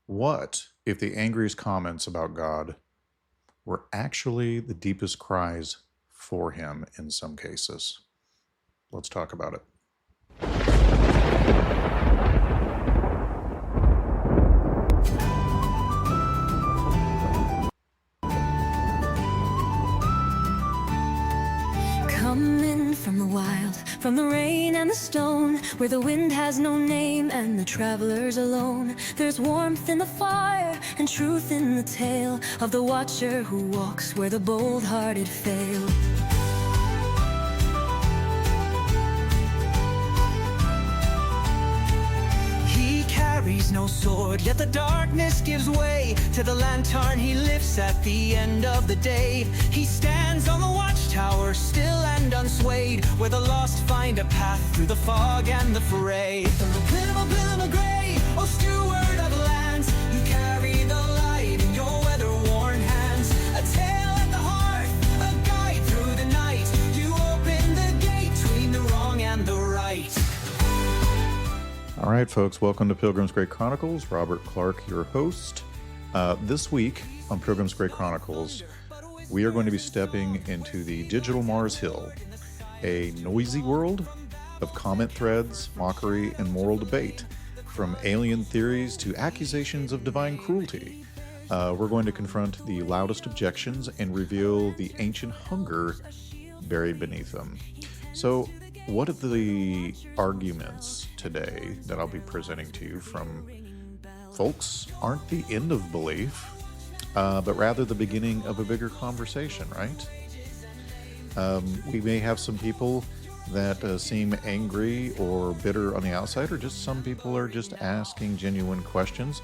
What if the angriest comments about God were actually the deepest cries for him in some cases? Let's talk about it. Coming from the wild, from the rain and the stone, where the wind has no name and the traveler's alone. There's warmth in the fire and truth in the tale of the watcher who walks where the bold-hearted fail. He carries no sword, yet the darkness gives way to the lantern he lifts at the end of the day. He stands on the watchtower, still and unswayed, where the lost find a path through the fog and the fray. Pilgrims Grey, oh steward of lands, you carry the light in your weather-worn hands. A tale at the heart, a guide through the night. You open the gate between the wrong and the right. All right, folks, welcome to Pilgrims Grey Chronicles. Robert Clark, your host. This week on Pilgrims Grey Chronicles, we are going to be stepping into the digital Mars Hill, a noisy world of comment threads, mockery, and moral debate, from alien theories to accusations of divine cruelty. We're going to confront the loudest objections and reveal the ancient hunger buried beneath them. So, what are the arguments today that I'll be presenting to you from folks aren't the end of belief, but rather the beginning of a bigger conversation, right? We may have some people that seem angry or bitter on the outside, or just some people are just asking genuine questions,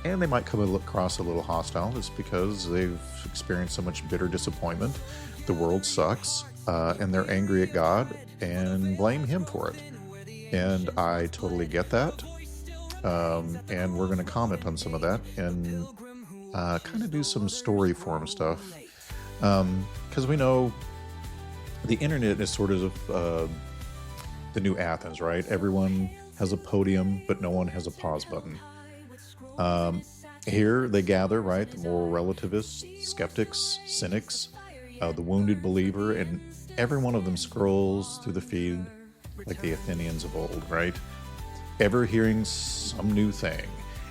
and they might come across a little hostile just because they've experienced so much bitter disappointment. The world sucks, and they're angry at God and blame him for it. And I totally get that. And we're going to comment on some of that and kind of do some story form stuff. Because we know the internet is sort of the new Athens, right? Everyone has a podium, but no one has a pause button. Here they gather, right? The moral relativists, skeptics, cynics, the wounded believer, and every one of them scrolls through the feed like the Athenians of old, right? Ever hearing some new thing.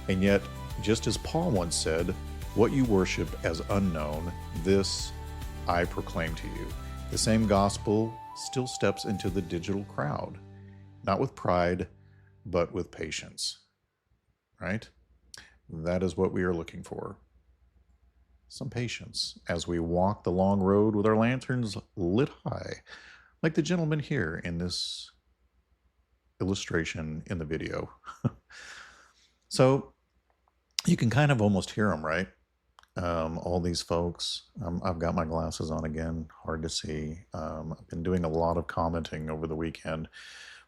And yet, just as Paul once said, what you worship as unknown, this I proclaim to you. The same gospel still steps into the digital crowd, not with pride, but with patience, right? That is what we are looking for. Some patience as we walk the long road with our lanterns lit high, like the gentleman here in this illustration in the video. So you can kind of almost hear them, right? All these folks. I've got my glasses on again, hard to see. I've been doing a lot of commenting over the weekend,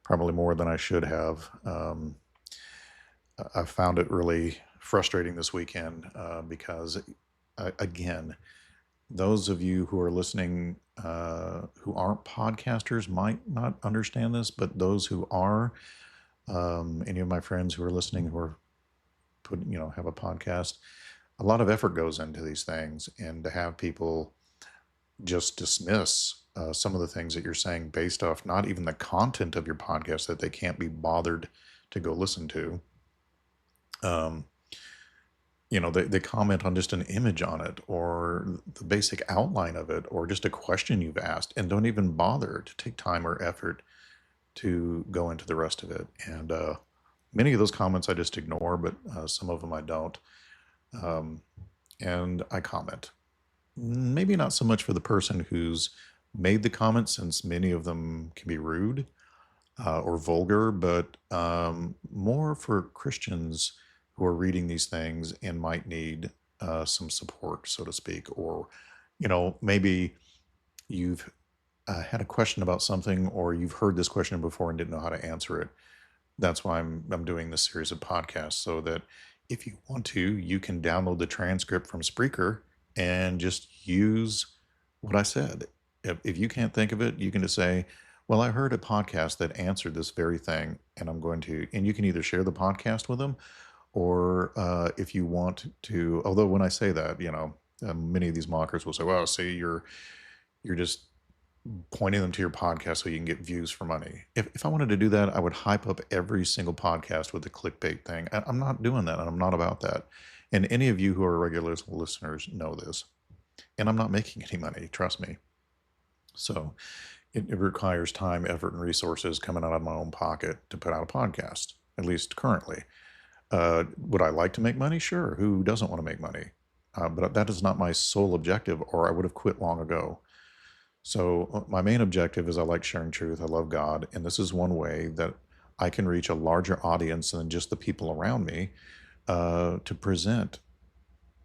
probably more than I should have. I found it really frustrating this weekend because again, those of you who are listening who aren't podcasters might not understand this, but those who are, any of my friends who are listening who are have a podcast, a lot of effort goes into these things, and to have people just dismiss some of the things that you're saying based off not even the content of your podcast that they can't be bothered to go listen to. They comment on just an image on it or the basic outline of it or just a question you've asked and don't even bother to take time or effort to go into the rest of it. And many of those comments I just ignore, but some of them I don't. And I comment. Maybe not so much for the person who's made the comment, since many of them can be rude or vulgar, but more for Christians who are reading these things and might need some support, so to speak. Or, maybe you've had a question about something, or you've heard this question before and didn't know how to answer it. That's why I'm doing this series of podcasts, so that if you want to, you can download the transcript from Spreaker and just use what I said. If you can't think of it, you can just say, well, I heard a podcast that answered this very thing, and and you can either share the podcast with them, Or if you want to, although when I say that, many of these mockers will say, well, see, you're just pointing them to your podcast so you can get views for money. If I wanted to do that, I would hype up every single podcast with the clickbait thing. I'm not doing that, and I'm not about that. And any of you who are regular listeners know this. And I'm not making any money, trust me. So it requires time, effort, and resources coming out of my own pocket to put out a podcast, at least currently. Would I like to make money? Sure. Who doesn't want to make money? But that is not my sole objective, or I would have quit long ago. So my main objective is I like sharing truth. I love God. And this is one way that I can reach a larger audience than just the people around me to present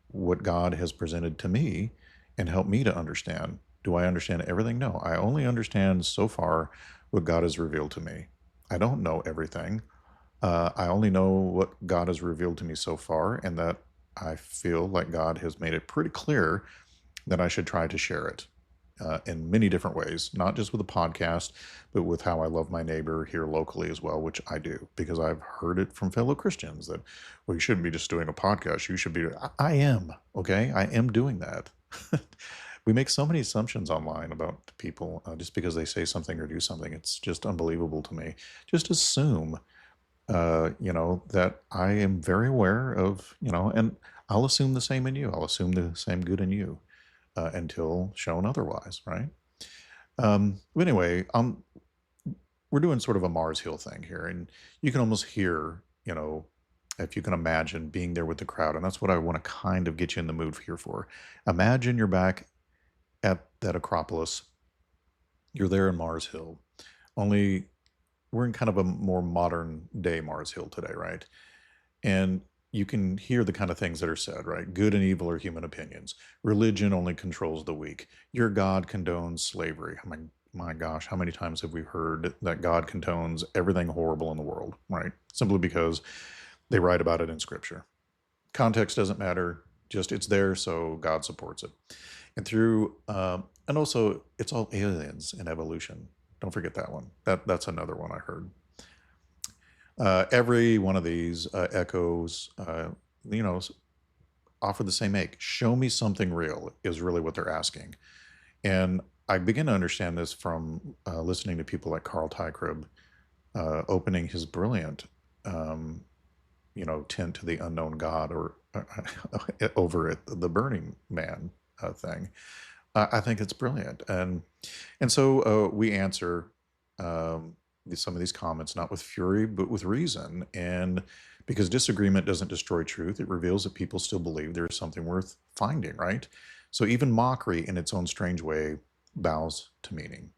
what God has presented to me and help me to understand. Do I understand everything? No, I only understand so far what God has revealed to me. I don't know everything. I only know what God has revealed to me so far, and that I feel like God has made it pretty clear that I should try to share it in many different ways, not just with a podcast, but with how I love my neighbor here locally as well, which I do, because I've heard it from fellow Christians that, well, you shouldn't be just doing a podcast. You should be, I am, okay? I am doing that. We make so many assumptions online about people just because they say something or do something. It's just unbelievable to me. Just assume, that I am very aware of, and I'll assume the same in you. I'll assume the same good in you. Until shown otherwise, right? But anyway, we're doing sort of a Mars Hill thing here, and you can almost hear, if you can imagine being there with the crowd, and that's what I want to kind of get you in the mood here for. Imagine you're back at that Acropolis. You're there in Mars Hill, only we're in kind of a more modern day Mars Hill today, right? And you can hear the kind of things that are said, right? Good and evil are human opinions. Religion only controls the weak. Your God condones slavery. I mean, my gosh, how many times have we heard that God condones everything horrible in the world, right? Simply because they write about it in Scripture. Context doesn't matter, just it's there, so God supports it. And and also, it's all aliens and evolution. Don't forget that one. That's another one I heard. Every one of these echoes, offer the same ache. Show me something real is really what they're asking. And I begin to understand this from listening to people like Carl Tykrib opening his brilliant, Tent to the Unknown God, or over at the Burning Man thing. I think it's brilliant. And so we answer some of these comments, not with fury, but with reason. And because disagreement doesn't destroy truth, it reveals that people still believe there is something worth finding, right? So even mockery, in its own strange way, bows to meaning.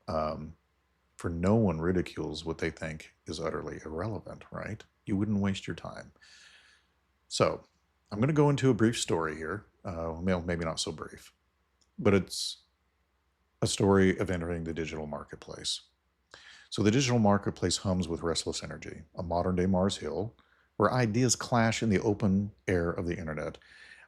For no one ridicules what they think is utterly irrelevant, right? You wouldn't waste your time. So I'm going to go into a brief story here. Maybe not so brief, but it's a story of entering the digital marketplace. So the digital marketplace hums with restless energy, a modern-day Mars Hill, where ideas clash in the open air of the internet.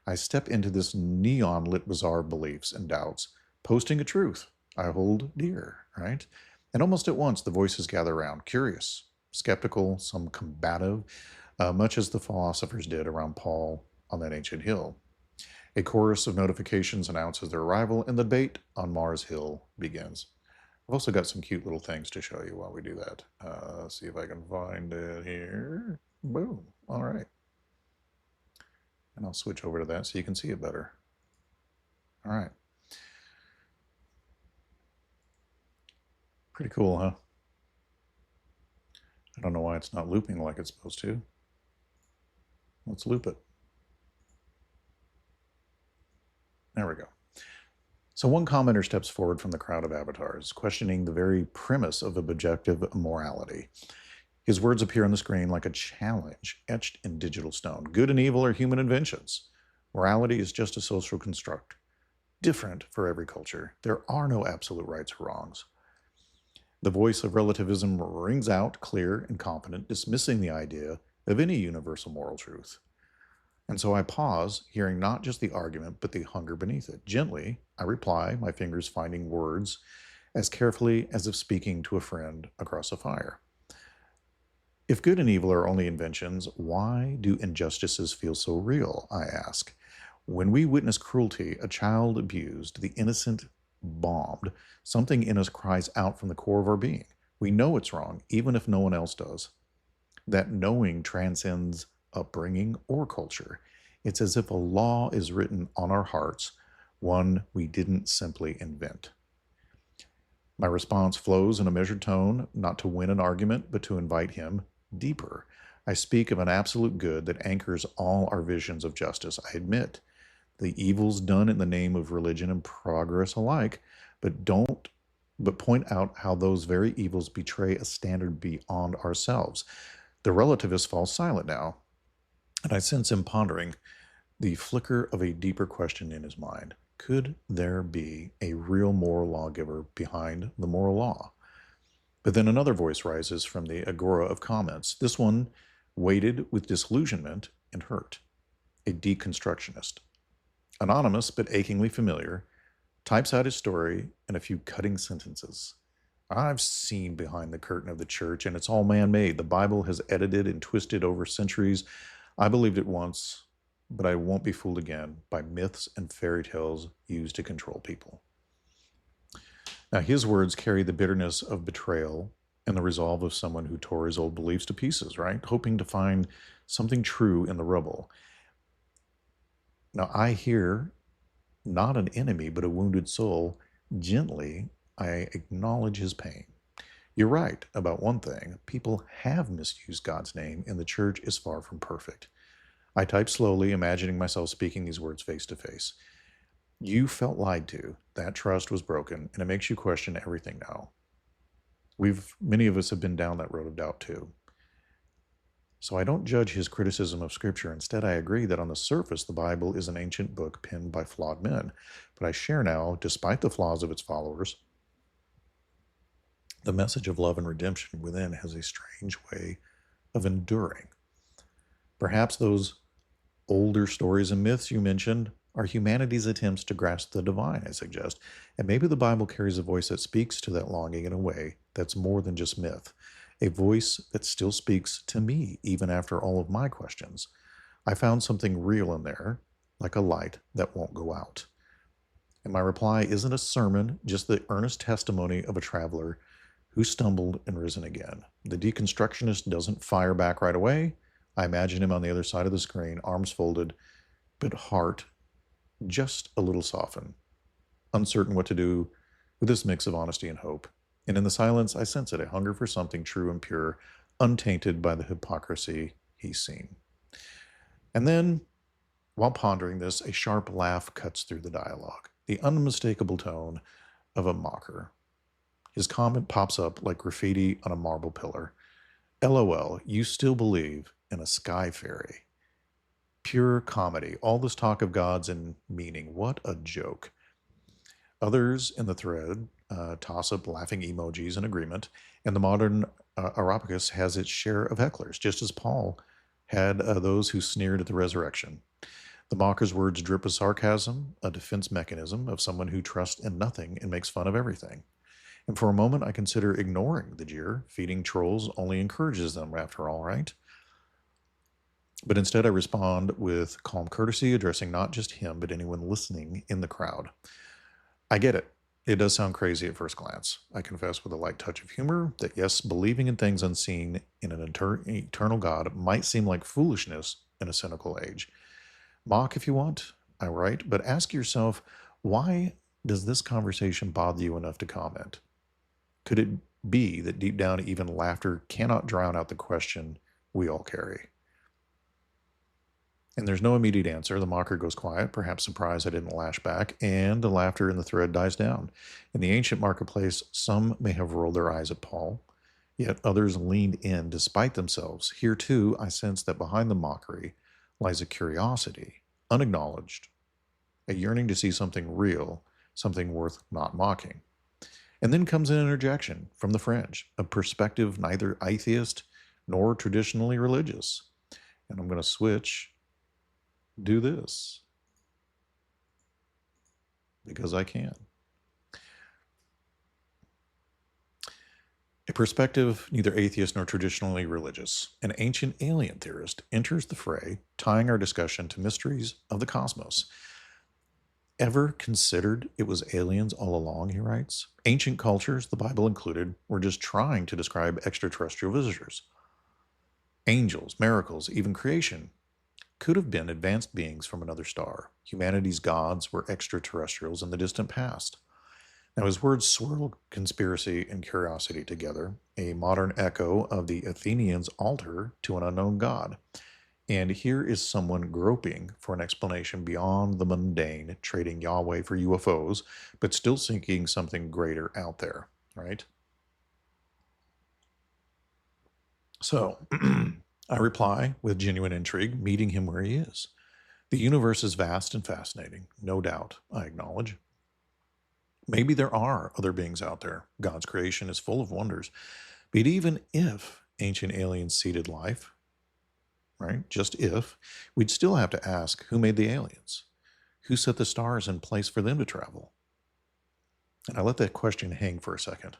I step into this neon-lit bazaar of beliefs and doubts, posting a truth I hold dear, right? And almost at once, the voices gather around, curious, skeptical, some combative, much as the philosophers did around Paul on that ancient hill. A chorus of notifications announces their arrival, and the debate on Mars Hill begins. I've also got some cute little things to show you while we do that. See if I can find it here. Boom. All right. And I'll switch over to that so you can see it better. All right. Pretty cool, huh? I don't know why it's not looping like it's supposed to. Let's loop it. There we go. So one commenter steps forward from the crowd of avatars, questioning the very premise of objective morality. His words appear on the screen like a challenge etched in digital stone. Good and evil are human inventions. Morality is just a social construct, different for every culture. There are no absolute rights or wrongs. The voice of relativism rings out, clear and confident, dismissing the idea of any universal moral truth. And so I pause, hearing not just the argument, but the hunger beneath it. Gently, I reply, my fingers finding words as carefully as if speaking to a friend across a fire. If good and evil are only inventions, why do injustices feel so real? I ask. When we witness cruelty, a child abused, the innocent bombed, something in us cries out from the core of our being. We know it's wrong, even if no one else does. That knowing transcends upbringing or culture. It's as if a law is written on our hearts, one we didn't simply invent. My response flows in a measured tone, not to win an argument, but to invite him deeper. I speak of an absolute good that anchors all our visions of justice. I admit the evils done in the name of religion and progress alike, but point out how those very evils betray a standard beyond ourselves. The relativist falls silent now, and I sense him pondering the flicker of a deeper question in his mind. Could there be a real moral lawgiver behind the moral law? But then another voice rises from the agora of comments, this one weighted with disillusionment and hurt. A deconstructionist. Anonymous but achingly familiar, types out his story in a few cutting sentences. I've seen behind the curtain of the church, and it's all man-made. The Bible has edited and twisted over centuries. I believed it once, but I won't be fooled again by myths and fairy tales used to control people. Now, his words carry the bitterness of betrayal and the resolve of someone who tore his old beliefs to pieces, right? Hoping to find something true in the rubble. Now, I hear not an enemy, but a wounded soul. Gently, I acknowledge his pain. You're right about one thing. People have misused God's name, and the church is far from perfect. I type slowly, imagining myself speaking these words face to face. You felt lied to. That trust was broken, and it makes you question everything now. Many of us have been down that road of doubt too. So I don't judge his criticism of Scripture. Instead, I agree that on the surface, the Bible is an ancient book penned by flawed men. But I share now, despite the flaws of its followers, the message of love and redemption within has a strange way of enduring. Perhaps those older stories and myths you mentioned are humanity's attempts to grasp the divine, I suggest. And maybe the Bible carries a voice that speaks to that longing in a way that's more than just myth. A voice that still speaks to me, even after all of my questions. I found something real in there, like a light that won't go out. And my reply isn't a sermon, just the earnest testimony of a traveler who stumbled and risen again. The deconstructionist doesn't fire back right away. I imagine him on the other side of the screen, arms folded, but heart just a little softened, uncertain what to do with this mix of honesty and hope. And in the silence, I sense it, a hunger for something true and pure, untainted by the hypocrisy he's seen. And then, while pondering this, a sharp laugh cuts through the dialogue, the unmistakable tone of a mocker. His comment pops up like graffiti on a marble pillar. LOL, you still believe in a sky fairy. Pure comedy, all this talk of gods and meaning, what a joke. Others in the thread toss up laughing emojis in agreement, and the modern Areopagus has its share of hecklers, just as Paul had those who sneered at the resurrection. The mocker's words drip with sarcasm, a defense mechanism of someone who trusts in nothing and makes fun of everything. And for a moment, I consider ignoring the jeer. Feeding trolls only encourages them, after all, right? But instead, I respond with calm courtesy, addressing not just him, but anyone listening in the crowd. I get it. It does sound crazy at first glance. I confess with a light touch of humor that yes, believing in things unseen in an eternal God might seem like foolishness in a cynical age. Mock if you want, I write, but ask yourself, why does this conversation bother you enough to comment? Could it be that deep down even laughter cannot drown out the question we all carry? And there's no immediate answer. The mocker goes quiet, perhaps surprised I didn't lash back, and the laughter in the thread dies down. In the ancient marketplace, some may have rolled their eyes at Paul, yet others leaned in despite themselves. Here, too, I sense that behind the mockery lies a curiosity, unacknowledged, a yearning to see something real, something worth not mocking. And then comes an interjection from the fringe, a perspective neither atheist nor traditionally religious. And I'm going to do this because I can. A perspective neither atheist nor traditionally religious, an ancient alien theorist enters the fray, tying our discussion to mysteries of the cosmos. Ever considered it was aliens all along, he writes? Ancient cultures, the Bible included, were just trying to describe extraterrestrial visitors. Angels, miracles, even creation could have been advanced beings from another star. Humanity's gods were extraterrestrials in the distant past. Now, his words swirl conspiracy and curiosity together, a modern echo of the Athenians' altar to an unknown god. And here is someone groping for an explanation beyond the mundane, trading Yahweh for UFOs, but still seeking something greater out there, right? So, I reply with genuine intrigue, meeting him where he is. The universe is vast and fascinating, no doubt, I acknowledge. Maybe there are other beings out there. God's creation is full of wonders. But even if ancient aliens seeded life, right, just if, we'd still have to ask who made the aliens? Who set the stars in place for them to travel? And I let that question hang for a second.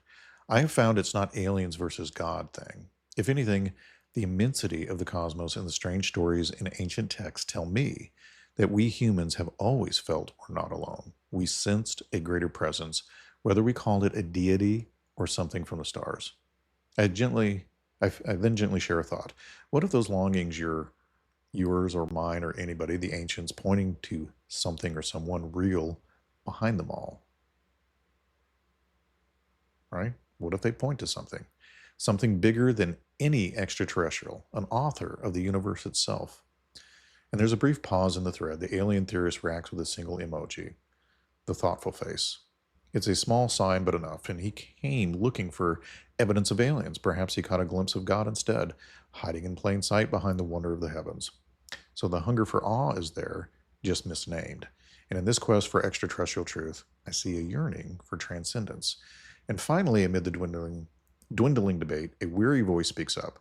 I have found it's not aliens versus God thing. If anything, the immensity of the cosmos and the strange stories in ancient texts tell me that we humans have always felt we're not alone. We sensed a greater presence, whether we called it a deity or something from the stars. I then gently share a thought. What if those longings, yours or mine or anybody, the ancients, pointing to something or someone real behind them all? Right? What if they point to something bigger than any extraterrestrial, an author of the universe itself? And there's a brief pause in the thread. The alien theorist reacts with a single emoji, the thoughtful face. It's a small sign, but enough, and he came looking for evidence of aliens. Perhaps he caught a glimpse of God instead, hiding in plain sight behind the wonder of the heavens. So the hunger for awe is there, just misnamed. And in this quest for extraterrestrial truth, I see a yearning for transcendence. And finally, amid the dwindling debate, a weary voice speaks up,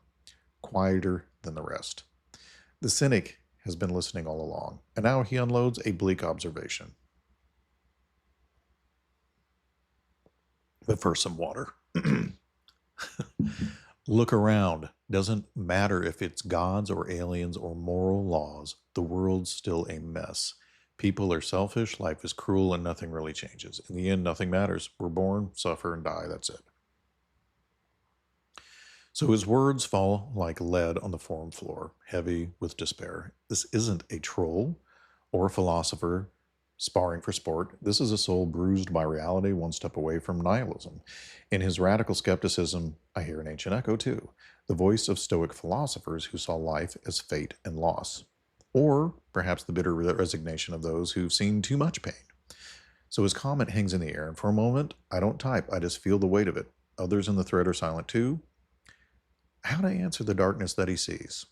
quieter than the rest. The cynic has been listening all along, and now he unloads a bleak observation. But first, some water. Look around. Doesn't matter if it's gods or aliens or moral laws, the world's still a mess. People are selfish, life is cruel, and nothing really changes. In the end, nothing matters. We're born, suffer, and die. That's it. So his words fall like lead on the forum floor, heavy with despair. This isn't a troll or a philosopher sparring for sport. This is a soul bruised by reality, one step away from nihilism. In his radical skepticism, I hear an ancient echo too, the voice of Stoic philosophers who saw life as fate and loss, or perhaps the bitter resignation of those who've seen too much pain. So his comment hangs in the air, and for a moment, I don't type, I just feel the weight of it. Others in the thread are silent too. How to answer the darkness that he sees?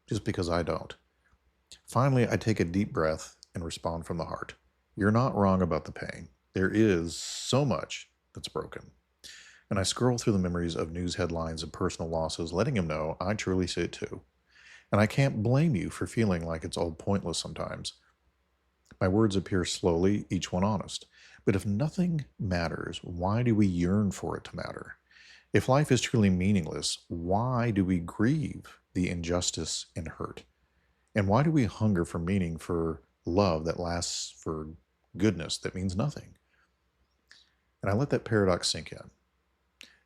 Just because I don't. Finally, I take a deep breath and respond from the heart. You're not wrong about the pain. There is so much that's broken. And I scroll through the memories of news headlines and personal losses, letting him know I truly see it too. And I can't blame you for feeling like it's all pointless sometimes. My words appear slowly, each one honest. But if nothing matters, why do we yearn for it to matter? If life is truly meaningless, why do we grieve the injustice and hurt? And why do we hunger for meaning, for love that lasts, for goodness that means nothing? And I let that paradox sink in.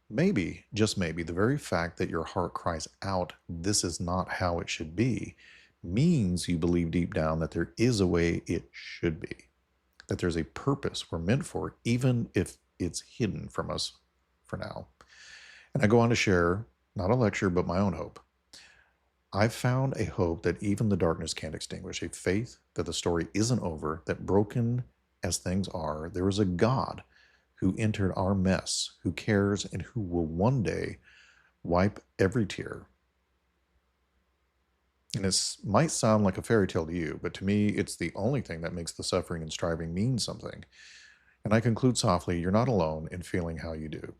Maybe, just maybe, the very fact that your heart cries out, this is not how it should be, means you believe deep down that there is a way it should be, that there's a purpose we're meant for, even if it's hidden from us for now. And I go on to share, not a lecture, but my own hope. I've found a hope that even the darkness can't extinguish, a faith that the story isn't over, that broken as things are, there is a God who entered our mess, who cares, and who will one day wipe every tear. And this might sound like a fairy tale to you, but to me, it's the only thing that makes the suffering and striving mean something. And I conclude softly, you're not alone in feeling how you do.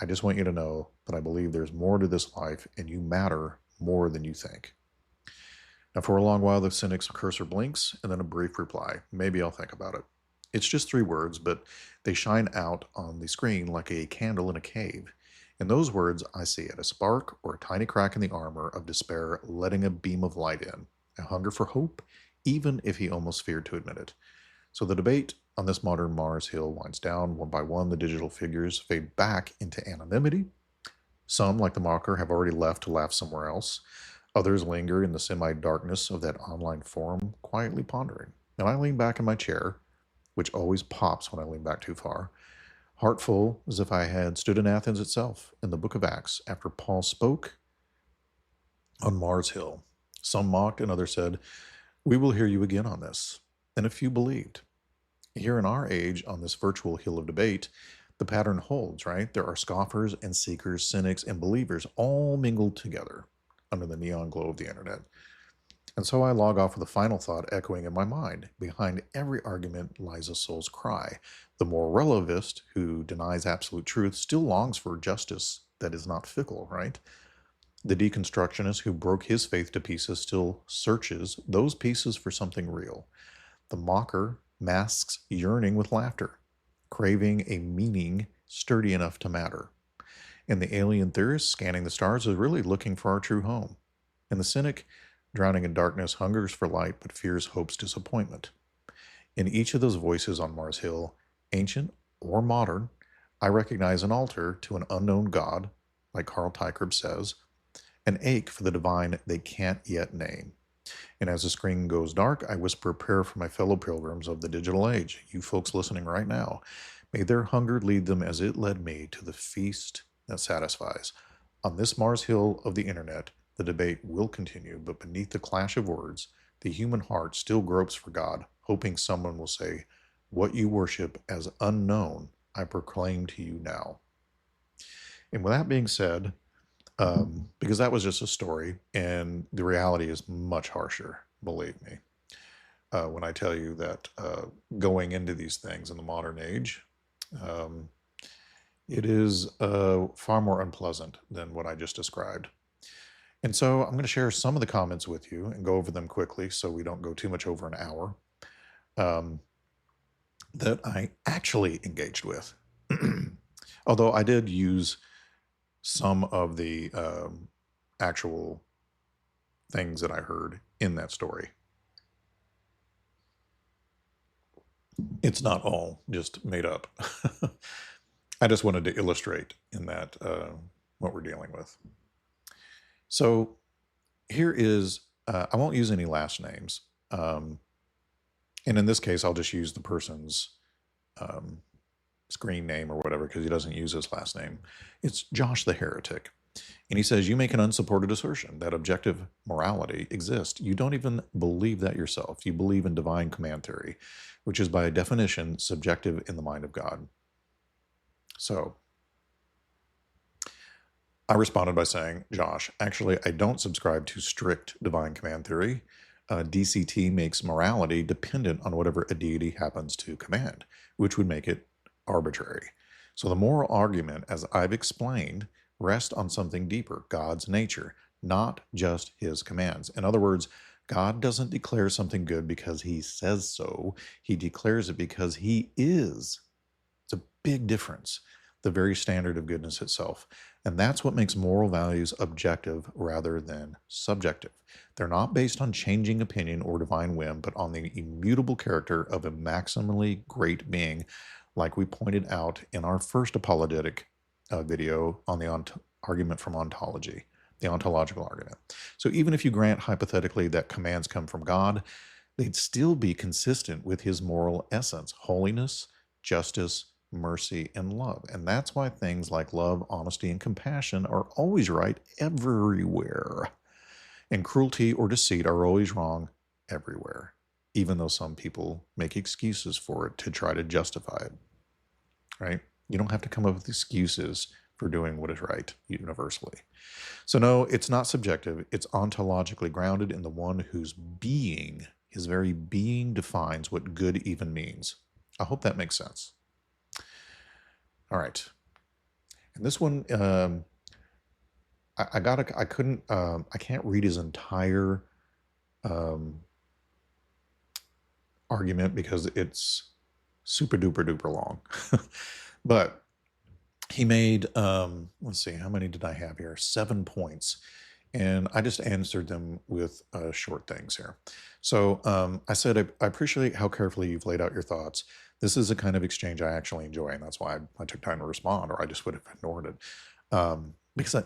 I just want you to know that I believe there's more to this life, and you matter more than you think. Now, for a long while, the cynic's cursor blinks, and then a brief reply. Maybe I'll think about it. It's just 3 words, but they shine out on the screen like a candle in a cave. In those words, I see it, a spark or a tiny crack in the armor of despair letting a beam of light in, a hunger for hope, even if he almost feared to admit it. So the debate on this modern Mars Hill winds down. One by one, the digital figures fade back into anonymity. Some, like the mocker, have already left to laugh somewhere else. Others linger in the semi-darkness of that online forum, quietly pondering. And I lean back in my chair, which always pops when I lean back too far, heart full as if I had stood in Athens itself in the book of Acts after Paul spoke on Mars Hill. Some mocked and others said, "We will hear you again on this." And a few believed. Here in our age, on this virtual hill of debate, the pattern holds, right? There are scoffers and seekers, cynics and believers all mingled together under the neon glow of the internet. And so I log off with a final thought echoing in my mind. Behind every argument lies a soul's cry. The more relativist who denies absolute truth still longs for justice that is not fickle, right? The deconstructionist who broke his faith to pieces still searches those pieces for something real. The mocker masks yearning with laughter, craving a meaning sturdy enough to matter. And the alien theorist scanning the stars is really looking for our true home. And the cynic, drowning in darkness, hungers for light but fears hope's disappointment. In each of those voices on Mars Hill, ancient or modern, I recognize an altar to an unknown God, like Carl Teichert says, an ache for the divine they can't yet name. And as the screen goes dark, I whisper a prayer for my fellow pilgrims of the digital age, you folks listening right now. May their hunger lead them as it led me to the feast that satisfies. On this Mars Hill of the internet, the debate will continue, but beneath the clash of words, the human heart still gropes for God, hoping someone will say, "What you worship as unknown, I proclaim to you now." And with that being said, because that was just a story, and the reality is much harsher, believe me, when I tell you that going into these things in the modern age, it is far more unpleasant than what I just described. And so I'm going to share some of the comments with you and go over them quickly so we don't go too much over an hour, that I actually engaged with. Although I did use some of the actual things that I heard in that story. It's not all just made up. I just wanted to illustrate in that what we're dealing with. So here is, I won't use any last names. And in this case, I'll just use the person's screen name or whatever, because he doesn't use his last name. It's Josh the Heretic. And he says, you make an unsupported assertion that objective morality exists. You don't even believe that yourself. You believe in divine command theory, which is by definition subjective in the mind of God. So I responded by saying, Josh, actually, I don't subscribe to strict divine command theory. DCT makes morality dependent on whatever a deity happens to command, which would make it arbitrary. So the moral argument, as I've explained, rests on something deeper, God's nature, not just his commands. In other words, God doesn't declare something good because he says so. He declares it because he is. It's a big difference, the very standard of goodness itself. And that's what makes moral values objective rather than subjective. They're not based on changing opinion or divine whim, but on the immutable character of a maximally great being, like we pointed out in our first apologetic video on the argument from ontology, the ontological argument. So even if you grant hypothetically that commands come from God, they'd still be consistent with his moral essence, holiness, justice, mercy, and love. And that's why things like love, honesty, and compassion are always right everywhere. And cruelty or deceit are always wrong everywhere, even though some people make excuses for it to try to justify it, right? You don't have to come up with excuses for doing what is right universally. So no, it's not subjective. It's ontologically grounded in the one whose being, his very being, defines what good even means. I hope that makes sense. All right. And this one, I can't read his entire argument because it's super duper duper long. But he made, let's see, how many did I have here? 7 points. And I just answered them with short things here. So I said, I appreciate how carefully you've laid out your thoughts. This is a kind of exchange I actually enjoy, and that's why I took time to respond, or I just would have ignored it.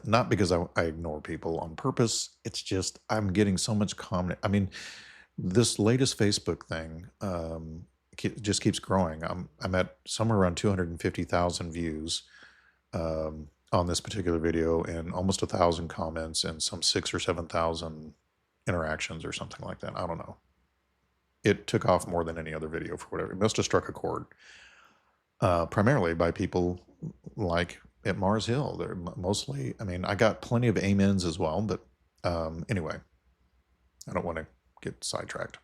Not because I ignore people on purpose. It's just I'm getting so much comment. I mean, this latest Facebook thing just keeps growing. I'm at somewhere around 250,000 views on this particular video, and almost 1,000 comments, and some 6,000 or 7,000 interactions or something like that. I don't know. It took off more than any other video for whatever. It must have struck a chord. Primarily by people like at Mars Hill. They're mostly, I mean, I got plenty of amens as well, but anyway, I don't want to get sidetracked.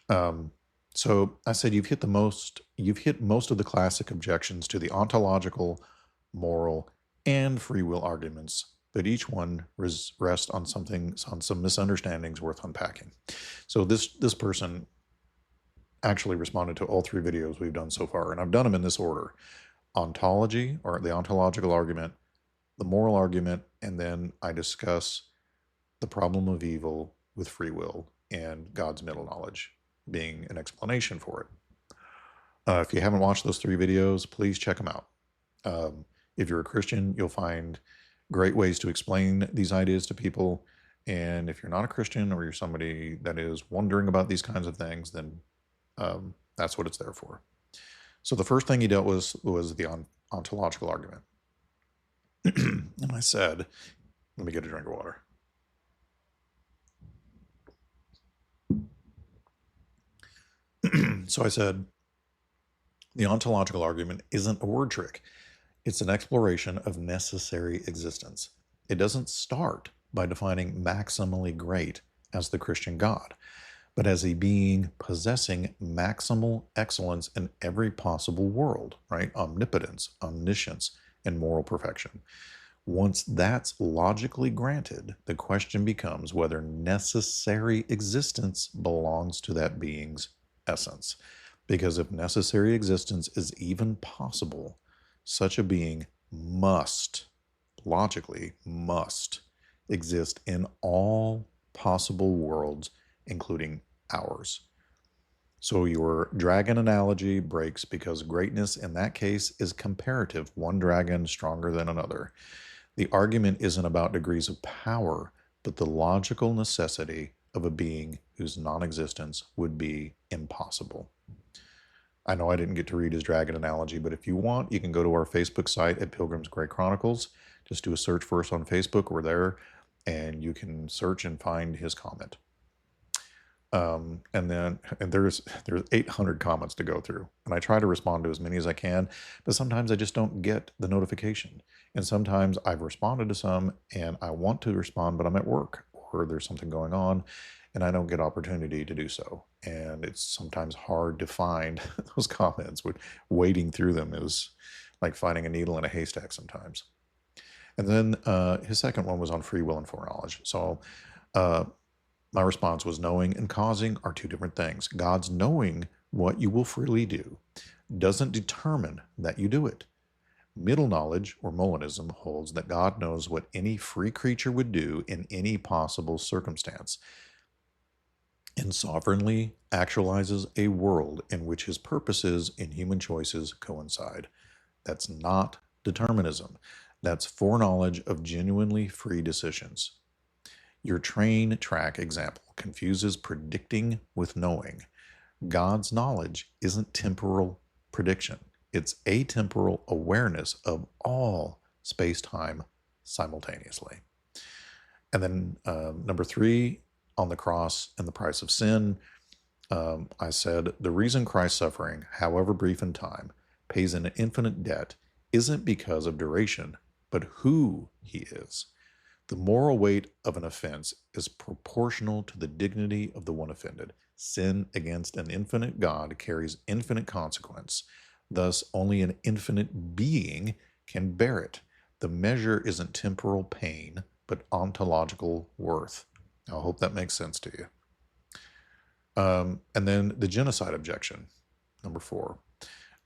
So I said, you've hit most of the classic objections to the ontological, moral, and free will arguments, but each one rests on some misunderstandings worth unpacking. So this person actually responded to all 3 videos we've done so far, and I've done them in this order: ontology, or the ontological argument, the moral argument, and then I discuss the problem of evil with free will and God's middle knowledge being an explanation for it. If you haven't watched those 3 videos, please check them out. If you're a Christian, you'll find great ways to explain these ideas to people. And if you're not a Christian, or you're somebody that is wondering about these kinds of things, then that's what it's there for. So the first thing he dealt with was the ontological argument. And I said, let me get a drink of water. So I said, the ontological argument isn't a word trick. It's an exploration of necessary existence. It doesn't start by defining maximally great as the Christian God, but as a being possessing maximal excellence in every possible world, right? Omnipotence, omniscience, and moral perfection. Once that's logically granted, the question becomes whether necessary existence belongs to that being's essence. Because if necessary existence is even possible, such a being logically must exist in all possible worlds, including ours. So your dragon analogy breaks, because greatness in that case is comparative, one dragon stronger than another. The argument isn't about degrees of power, but the logical necessity of a being whose non-existence would be impossible. I know I didn't get to read his dragon analogy, but if you want, you can go to our Facebook site at Pilgrims Grey Chronicles. Just do a search for us on Facebook. We're there, and you can search and find his comment. And there's 800 comments to go through, and I try to respond to as many as I can, but sometimes I just don't get the notification. And sometimes I've responded to some and I want to respond, but I'm at work or there's something going on and I don't get opportunity to do so. And it's sometimes hard to find those comments. Wading through them is like finding a needle in a haystack sometimes. And then his second one was on free will and foreknowledge. So my response was, knowing and causing are 2 different things. God's knowing what you will freely do doesn't determine that you do it. Middle knowledge, or Molinism, holds that God knows what any free creature would do in any possible circumstance, and sovereignly actualizes a world in which his purposes and human choices coincide. That's not determinism. That's foreknowledge of genuinely free decisions. Your train track example confuses predicting with knowing. God's knowledge isn't temporal prediction. It's atemporal awareness of all space-time simultaneously. And then number 3, on the cross and the price of sin, I said, the reason Christ's suffering, however brief in time, pays an infinite debt isn't because of duration, but who he is. The moral weight of an offense is proportional to the dignity of the one offended. Sin against an infinite God carries infinite consequence. Thus, only an infinite being can bear it. The measure isn't temporal pain, but ontological worth. I hope that makes sense to you. And then the genocide objection. Number 4.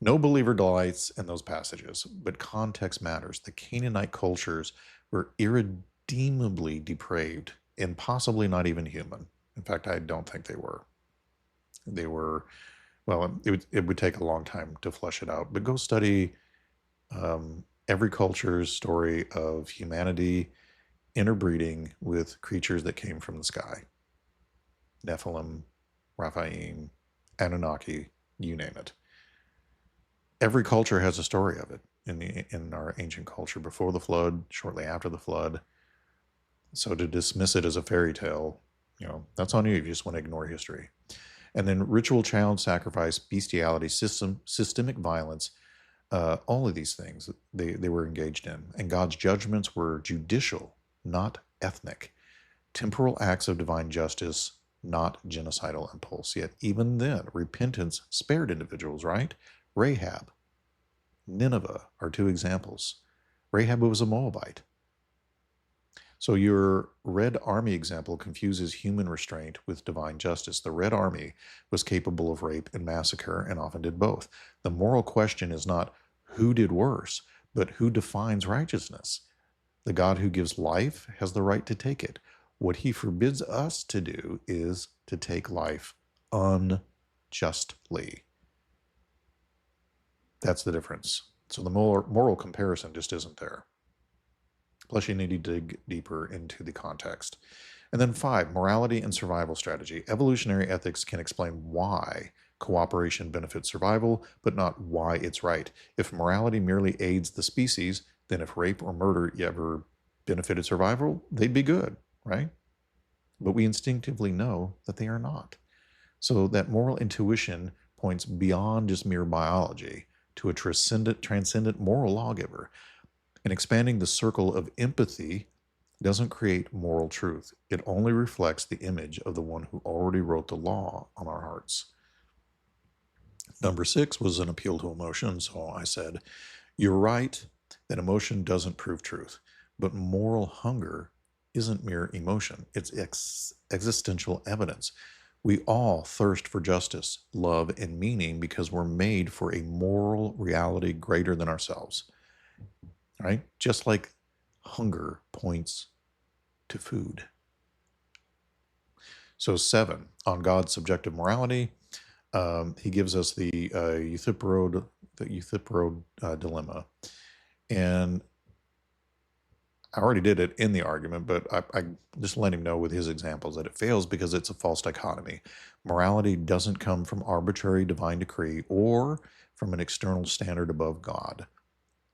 No believer delights in those passages, but context matters. The Canaanite cultures were irredeemably depraved and possibly not even human. In fact, I don't think they were. They were, well, it would take a long time to flesh it out, but go study every culture's story of humanity interbreeding with creatures that came from the sky. Nephilim, Raphaim, Anunnaki, you name it. Every culture has a story of it in our ancient culture, before the flood, shortly after the flood. So to dismiss it as a fairy tale, that's on you. You just want to ignore history. And then ritual child sacrifice, bestiality, systemic violence, all of these things they were engaged in. And God's judgments were judicial, not ethnic. Temporal acts of divine justice, not genocidal impulse. Yet even then, repentance spared individuals, right? Rahab, Nineveh are 2 examples. Rahab was a Moabite. So your Red Army example confuses human restraint with divine justice. The Red Army was capable of rape and massacre and often did both. The moral question is not who did worse, but who defines righteousness. The God who gives life has the right to take it. What he forbids us to do is to take life unjustly. That's the difference. So the moral comparison just isn't there. Plus, you need to dig deeper into the context. And then 5, morality and survival strategy. Evolutionary ethics can explain why cooperation benefits survival, but not why it's right. If morality merely aids the species, then if rape or murder ever benefited survival, they'd be good, right? But we instinctively know that they are not. So that moral intuition points beyond just mere biology to a transcendent moral lawgiver. And expanding the circle of empathy doesn't create moral truth. It only reflects the image of the one who already wrote the law on our hearts. Number 6 was an appeal to emotion. So I said, you're right that emotion doesn't prove truth, but moral hunger isn't mere emotion. It's existential evidence. We all thirst for justice, love, and meaning because we're made for a moral reality greater than ourselves. Right? Just like hunger points to food. So 7, on God's subjective morality, he gives us the Euthyphro dilemma. And I already did it in the argument, but I just let him know with his examples that it fails because it's a false dichotomy. Morality doesn't come from arbitrary divine decree or from an external standard above God.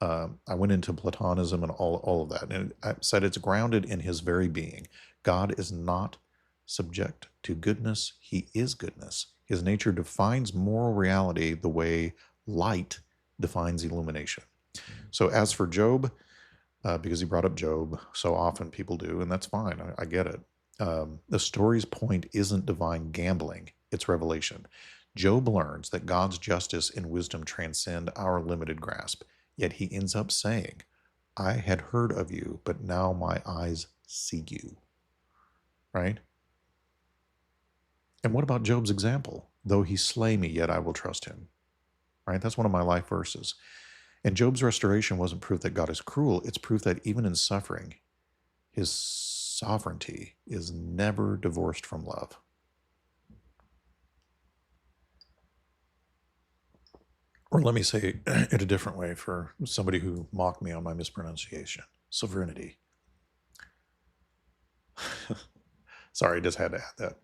I went into Platonism and all of that, and I said it's grounded in his very being. God is not subject to goodness. He is goodness. His nature defines moral reality the way light defines illumination. So as for Job, because he brought up Job, so often people do, and that's fine. I get it. The story's point isn't divine gambling. It's revelation. Job learns that God's justice and wisdom transcend our limited grasp. Yet he ends up saying, I had heard of you, but now my eyes see you. Right? And what about Job's example? Though he slay me, yet I will trust him. Right? That's one of my life verses. And Job's restoration wasn't proof that God is cruel. It's proof that even in suffering, his sovereignty is never divorced from love. Or let me say it a different way for somebody who mocked me on my mispronunciation. Sovereignty. Sorry, I just had to add that.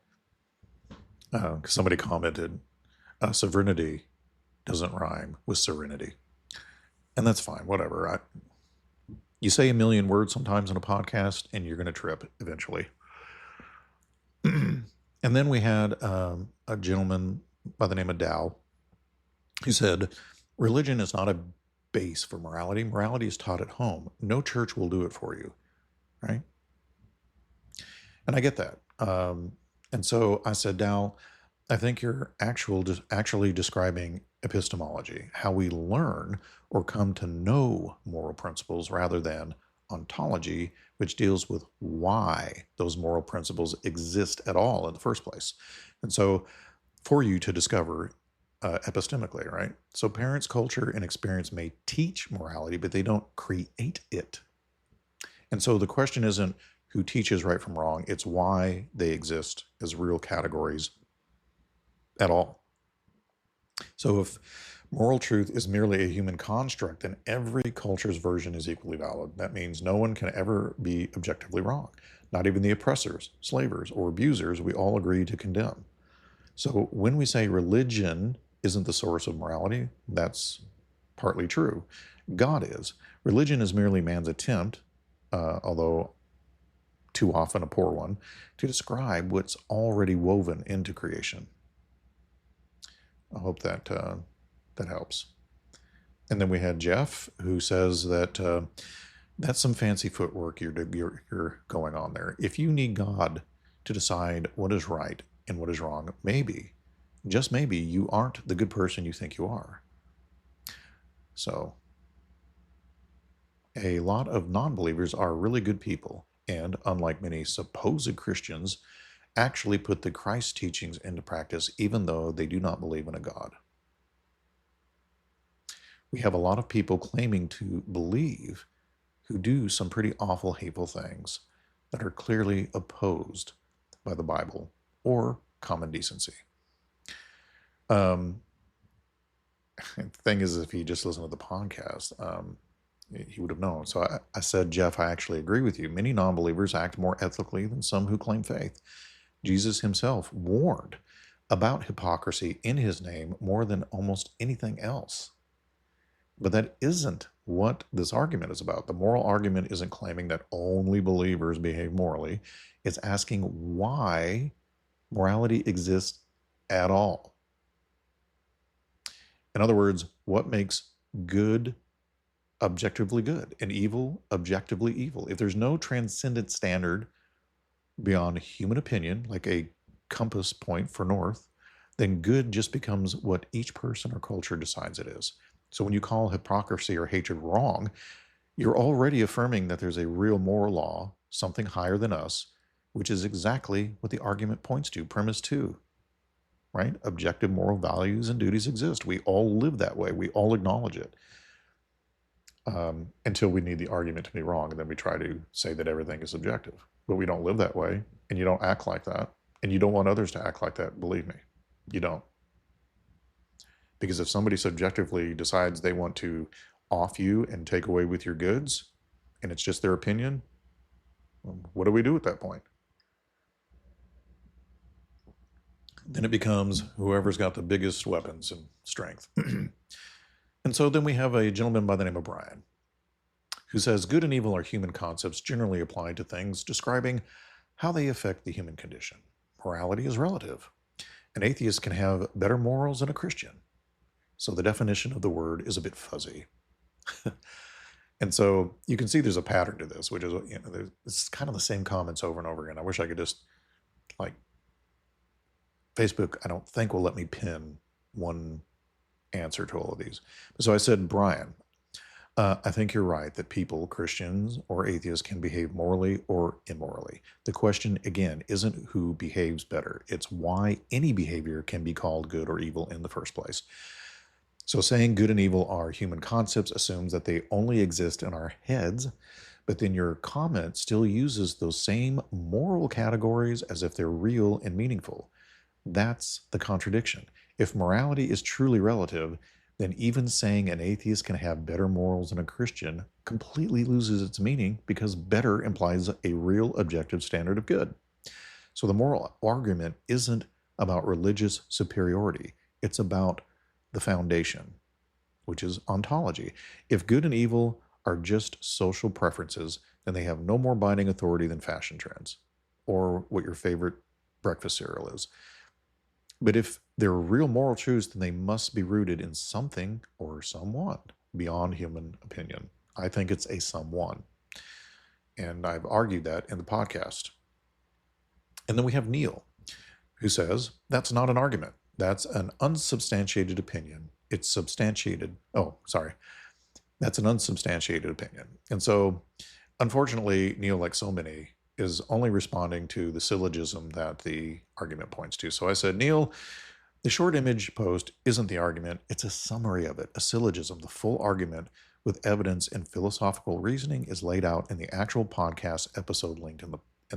Because somebody commented, sovereignty doesn't rhyme with serenity. And that's fine, whatever. You say a million words sometimes in a podcast, and you're going to trip eventually. And then we had a gentleman by the name of Dow, who said, religion is not a base for morality. Morality is taught at home. No church will do it for you, right? And I get that. And so I said, Dow, I think you're actually describing epistemology, how we learn or come to know moral principles, rather than ontology, which deals with why those moral principles exist at all in the first place. And so for you to discover epistemically, right? So parents, culture, and experience may teach morality, but they don't create it. And so the question isn't who teaches right from wrong, it's why they exist as real categories at all. So if moral truth is merely a human construct, then every culture's version is equally valid. That means no one can ever be objectively wrong. Not even the oppressors, slavers, or abusers we all agree to condemn. So when we say religion isn't the source of morality, that's partly true. God is. Religion is merely man's attempt, although too often a poor one, to describe what's already woven into creation. I hope that that helps. And then we had Jeff, who says that that's some fancy footwork you're going on there. If you need God to decide what is right and what is wrong, maybe, just maybe, you aren't the good person you think you are. So, a lot of non-believers are really good people, and unlike many supposed Christians, actually put the Christ teachings into practice even though they do not believe in a God. We have a lot of people claiming to believe who do some pretty awful, hateful things that are clearly opposed by the Bible or common decency. The thing is, if he just listened to the podcast, he would have known. So I said, Jeff, I actually agree with you. Many non-believers act more ethically than some who claim faith. Jesus himself warned about hypocrisy in his name more than almost anything else. But that isn't what this argument is about. The moral argument isn't claiming that only believers behave morally. It's asking why morality exists at all. In other words, what makes good objectively good and evil objectively evil? If there's no transcendent standard beyond human opinion, like a compass point for north, then good just becomes what each person or culture decides it is. So when you call hypocrisy or hatred wrong, you're already affirming that there's a real moral law, something higher than us, which is exactly what the argument points to, premise 2, right? Objective moral values and duties exist. We all live that way. We all acknowledge it. Until we need the argument to be wrong, and then we try to say that everything is subjective. But we don't live that way, and you don't act like that, and you don't want others to act like that, believe me. You don't. Because if somebody subjectively decides they want to off you and take away with your goods, and it's just their opinion, what do we do at that point? Then it becomes whoever's got the biggest weapons and strength. And so then we have a gentleman by the name of Brian, who says good and evil are human concepts generally applied to things describing how they affect the human condition. Morality is relative. An atheist can have better morals than a Christian. So the definition of the word is a bit fuzzy. And so you can see there's a pattern to this, which is, it's kind of the same comments over and over again. I wish I could just, like, Facebook, I don't think will let me pin one answer to all of these. So I said, Brian, I think you're right that people, Christians or atheists, can behave morally or immorally. The question, again, isn't who behaves better. It's why any behavior can be called good or evil in the first place. So saying good and evil are human concepts assumes that they only exist in our heads, but then your comment still uses those same moral categories as if they're real and meaningful. That's the contradiction. If morality is truly relative, then even saying an atheist can have better morals than a Christian completely loses its meaning because better implies a real objective standard of good. So the moral argument isn't about religious superiority. It's about the foundation, which is ontology. If good and evil are just social preferences, then they have no more binding authority than fashion trends or what your favorite breakfast cereal is. But if they're real moral truths, then they must be rooted in something or someone beyond human opinion. I think it's a someone. And I've argued that in the podcast. And then we have Neil, who says, that's not an argument. That's an unsubstantiated opinion. It's substantiated. Oh, sorry. That's an unsubstantiated opinion. And so, unfortunately, Neil, like so many, is only responding to the syllogism that the argument points to. So I said, Neil, The short image post isn't the argument, it's a summary of it, a syllogism. The full argument with evidence and philosophical reasoning is laid out in the actual podcast episode linked in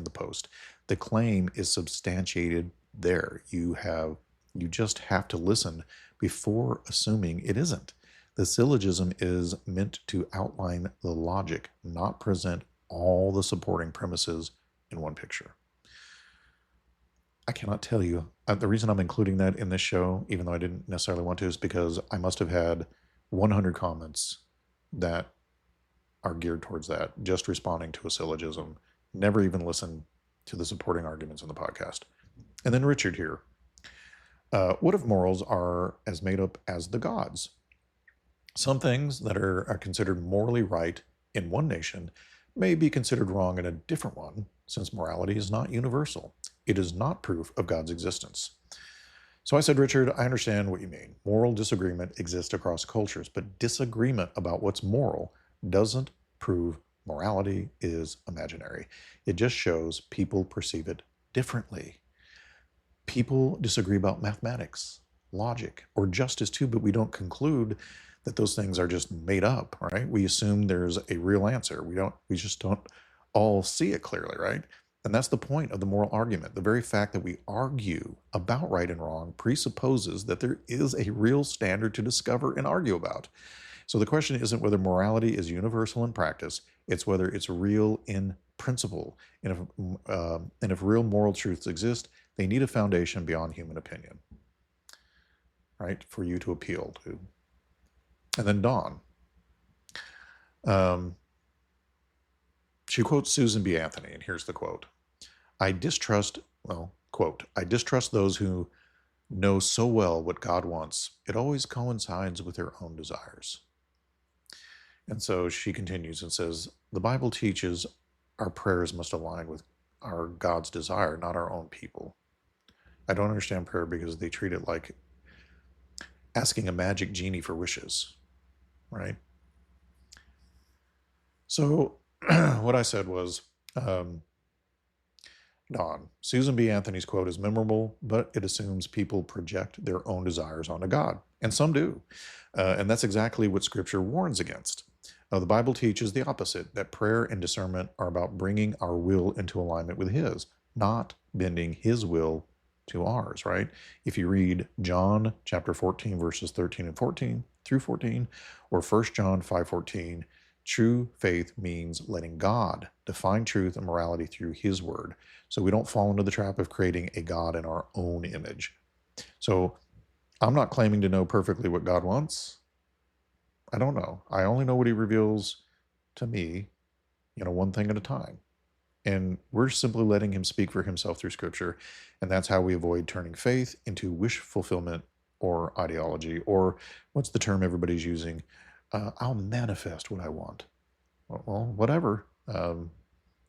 the post. The claim is substantiated there. You just have to listen before assuming it isn't. The syllogism is meant to outline the logic, not present all the supporting premises in one picture. I cannot tell you. The reason I'm including that in this show, even though I didn't necessarily want to, is because I must have had 100 comments that are geared towards that, just responding to a syllogism, never even listen to the supporting arguments in the podcast. And then Richard here. What if morals are as made up as the gods? Some things that are considered morally right in one nation may be considered wrong in a different one, since morality is not universal. It is not proof of God's existence. So I said, Richard, I understand what you mean. Moral disagreement exists across cultures, but disagreement about what's moral doesn't prove morality is imaginary. It just shows people perceive it differently. People disagree about mathematics, logic, or justice too, but we don't conclude that those things are just made up, right? We assume there's a real answer. We just don't all see it clearly, right? And that's the point of the moral argument. The very fact that we argue about right and wrong presupposes that there is a real standard to discover and argue about. So the question isn't whether morality is universal in practice, it's whether it's real in principle. And if real moral truths exist, they need a foundation beyond human opinion, right, for you to appeal to. And then Dawn. She quotes Susan B. Anthony, and here's the quote. I distrust those who know so well what God wants. It always coincides with their own desires. And so she continues and says, the Bible teaches our prayers must align with our God's desire, not our own people. I don't understand prayer because they treat it like asking a magic genie for wishes, right? So what I said was, Don, Susan B. Anthony's quote is memorable, but it assumes people project their own desires onto God, and some do. And that's exactly what Scripture warns against. The Bible teaches the opposite, that prayer and discernment are about bringing our will into alignment with His, not bending His will to ours, right? If you read John chapter 14, verses 13 and 14 through 14, or 1 John 5:14, true faith means letting God define truth and morality through His word. So we don't fall into the trap of creating a God in our own image. So I'm not claiming to know perfectly what God wants. I don't know. I only know what He reveals to me, one thing at a time. And we're simply letting Him speak for Himself through Scripture. And that's how we avoid turning faith into wish fulfillment or ideology, or what's the term everybody's using? I'll manifest what I want. Well, whatever.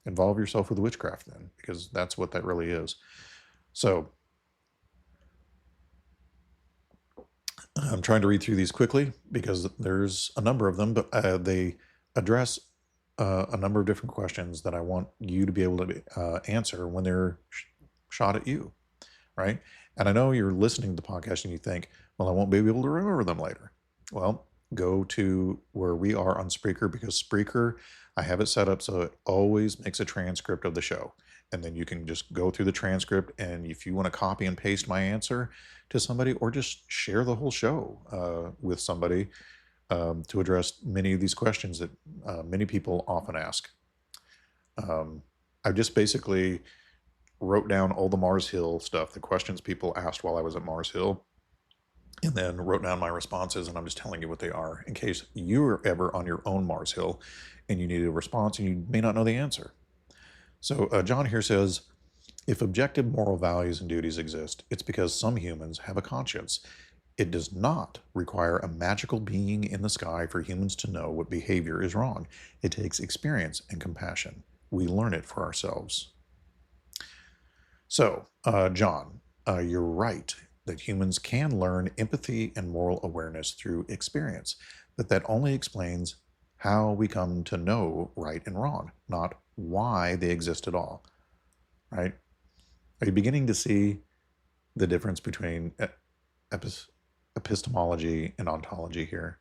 Involve yourself with witchcraft then, because that's what that really is. So I'm trying to read through these quickly because there's a number of them, but they address a number of different questions that I want you to be able to answer when they're shot at you, right? And I know you're listening to the podcast and you think, well, I won't be able to remember them later. Well, go to where we are on Spreaker, because Spreaker, I have it set up so it always makes a transcript of the show. And then you can just go through the transcript, and if you want to copy and paste my answer to somebody, or just share the whole show with somebody to address many of these questions that many people often ask. I just basically wrote down all the Mars Hill stuff, the questions people asked while I was at Mars Hill, and then wrote down my responses, and I'm just telling you what they are in case you were ever on your own Mars Hill and you needed a response and you may not know the answer. So John here says, if objective moral values and duties exist, it's because some humans have a conscience. It does not require a magical being in the sky for humans to know what behavior is wrong. It takes experience and compassion. We learn it for ourselves. So, John, you're right that humans can learn empathy and moral awareness through experience, but that only explains how we come to know right and wrong, not why they exist at all, right? Are you beginning to see the difference between epistemology and ontology here.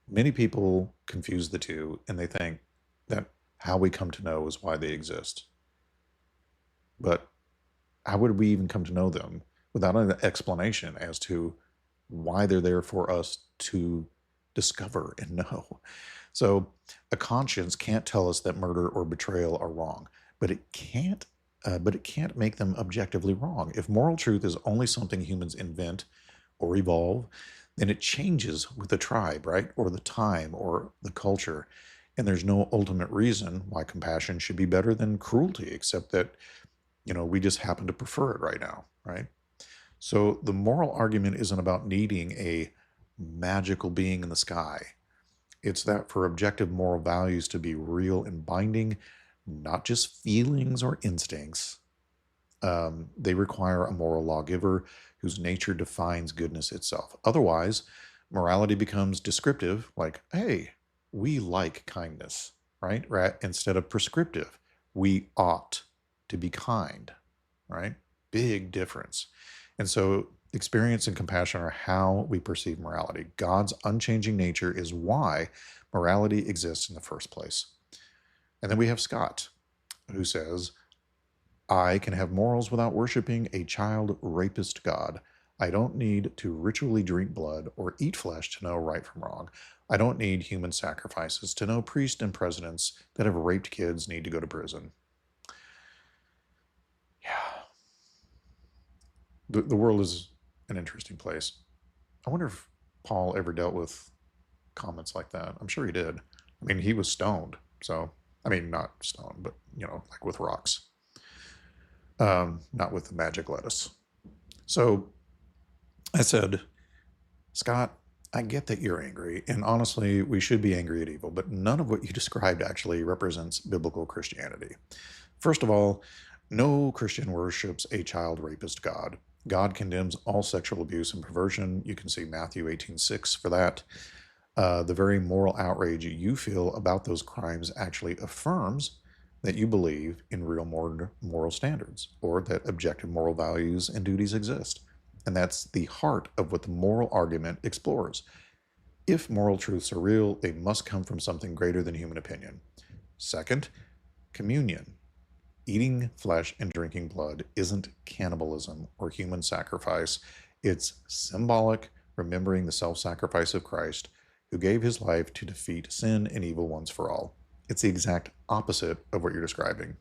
Many people confuse the two, and they think that how we come to know is why they exist. But how would we even come to know them without an explanation as to why they're there for us to discover and know? So a conscience can't tell us that murder or betrayal are wrong, but it can't make them objectively wrong. If moral truth is only something humans invent or evolve, then it changes with the tribe, right? Or the time or the culture. And there's no ultimate reason why compassion should be better than cruelty, except that, we just happen to prefer it right now, right? So the moral argument isn't about needing a magical being in the sky. It's that for objective moral values to be real and binding, not just feelings or instincts, they require a moral lawgiver whose nature defines goodness itself. Otherwise, morality becomes descriptive, like, hey, we like kindness, right? Instead of prescriptive, we ought to be kind, right? Big difference. And so experience and compassion are how we perceive morality. God's unchanging nature is why morality exists in the first place. And then we have Scott, who says, I can have morals without worshiping a child rapist God. I don't need to ritually drink blood or eat flesh to know right from wrong. I don't need human sacrifices to know priests and presidents that have raped kids need to go to prison. Yeah. The world is an interesting place. I wonder if Paul ever dealt with comments like that. I'm sure he did. I mean, he was stoned. So, I mean, not stoned, but, like with rocks. Not with the magic lettuce. So I said, Scott, I get that you're angry, and honestly, we should be angry at evil, but none of what you described actually represents biblical Christianity. First of all, no Christian worships a child rapist God. God condemns all sexual abuse and perversion. You can see Matthew 18:6 for that. The very moral outrage you feel about those crimes actually affirms that you believe in real moral standards, or that objective moral values and duties exist. And that's the heart of what the moral argument explores. If moral truths are real, they must come from something greater than human opinion. Second, communion. Eating flesh and drinking blood isn't cannibalism or human sacrifice. It's symbolic, remembering the self-sacrifice of Christ, who gave his life to defeat sin and evil once for all. It's the exact opposite of what you're describing.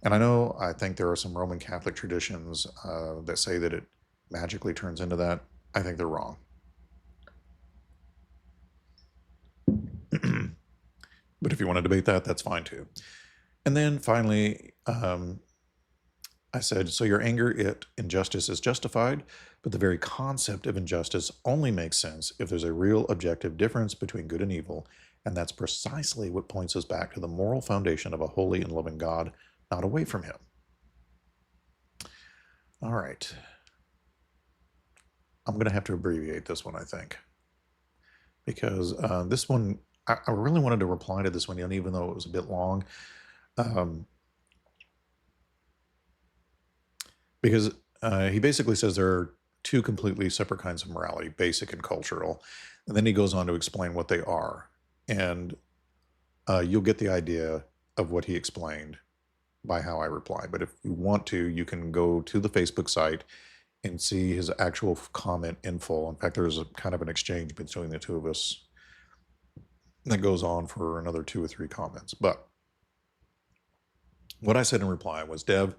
And I think there are some Roman Catholic traditions that say that it magically turns into that. I think they're wrong. But if you want to debate that, that's fine too. And then finally, I said, so your anger at injustice is justified, but the very concept of injustice only makes sense if there's a real objective difference between good and evil. And that's precisely what points us back to the moral foundation of a holy and loving God, not away from him. All right. I'm going to have to abbreviate this one, I think, because this one, I really wanted to reply to this one, even though it was a bit long, because he basically says there are two completely separate kinds of morality, basic and cultural, and then he goes on to explain what they are. And you'll get the idea of what he explained by how I reply. But if you want to, you can go to the Facebook site and see his actual comment in full. In fact, there's a kind of an exchange between the two of us that goes on for another 2 or 3 comments. But what I said in reply was, Dev,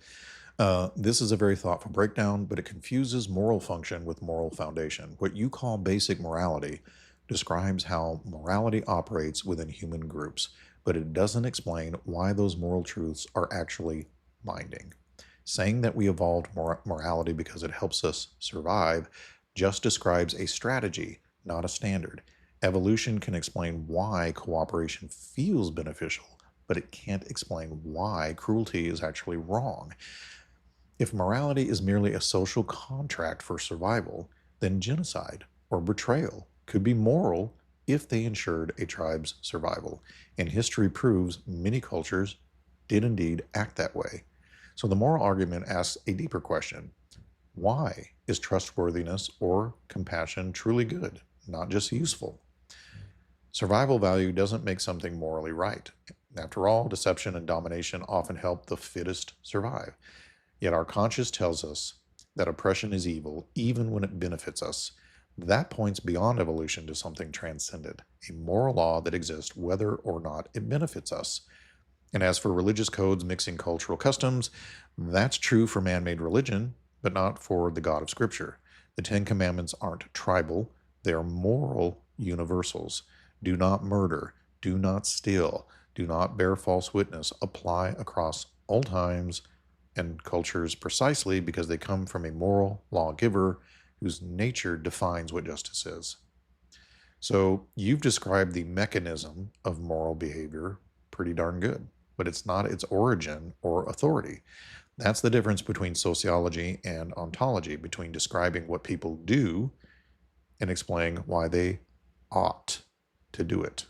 this is a very thoughtful breakdown, but it confuses moral function with moral foundation. What you call basic morality describes how morality operates within human groups, but it doesn't explain why those moral truths are actually binding. Saying that we evolved morality because it helps us survive just describes a strategy, not a standard. Evolution can explain why cooperation feels beneficial, but it can't explain why cruelty is actually wrong. If morality is merely a social contract for survival, then genocide or betrayal could be moral if they ensured a tribe's survival. And history proves many cultures did indeed act that way. So the moral argument asks a deeper question. Why is trustworthiness or compassion truly good, not just useful? Survival value doesn't make something morally right. After all, deception and domination often help the fittest survive. Yet our conscience tells us that oppression is evil even when it benefits us. That points beyond evolution to something transcendent, a moral law that exists whether or not it benefits us. And as for religious codes mixing cultural customs, that's true for man made religion, but not for the God of Scripture. The Ten Commandments aren't tribal, they are moral universals. Do not murder, do not steal, do not bear false witness apply across all times and cultures precisely because they come from a moral lawgiver whose nature defines what justice is. So you've described the mechanism of moral behavior pretty darn good, but it's not its origin or authority. That's the difference between sociology and ontology, between describing what people do and explaining why they ought to do it.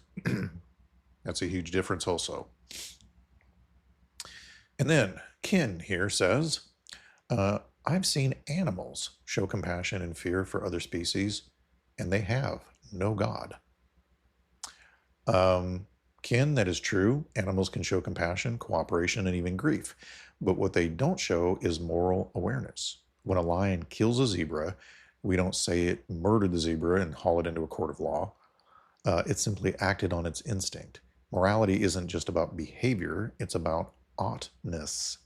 That's a huge difference also. And then Ken here says, I've seen animals show compassion and fear for other species, and they have no God. Ken, that is true. Animals can show compassion, cooperation, and even grief. But what they don't show is moral awareness. When a lion kills a zebra, we don't say it murdered the zebra and haul it into a court of law. It simply acted on its instinct. Morality isn't just about behavior, it's about oughtness,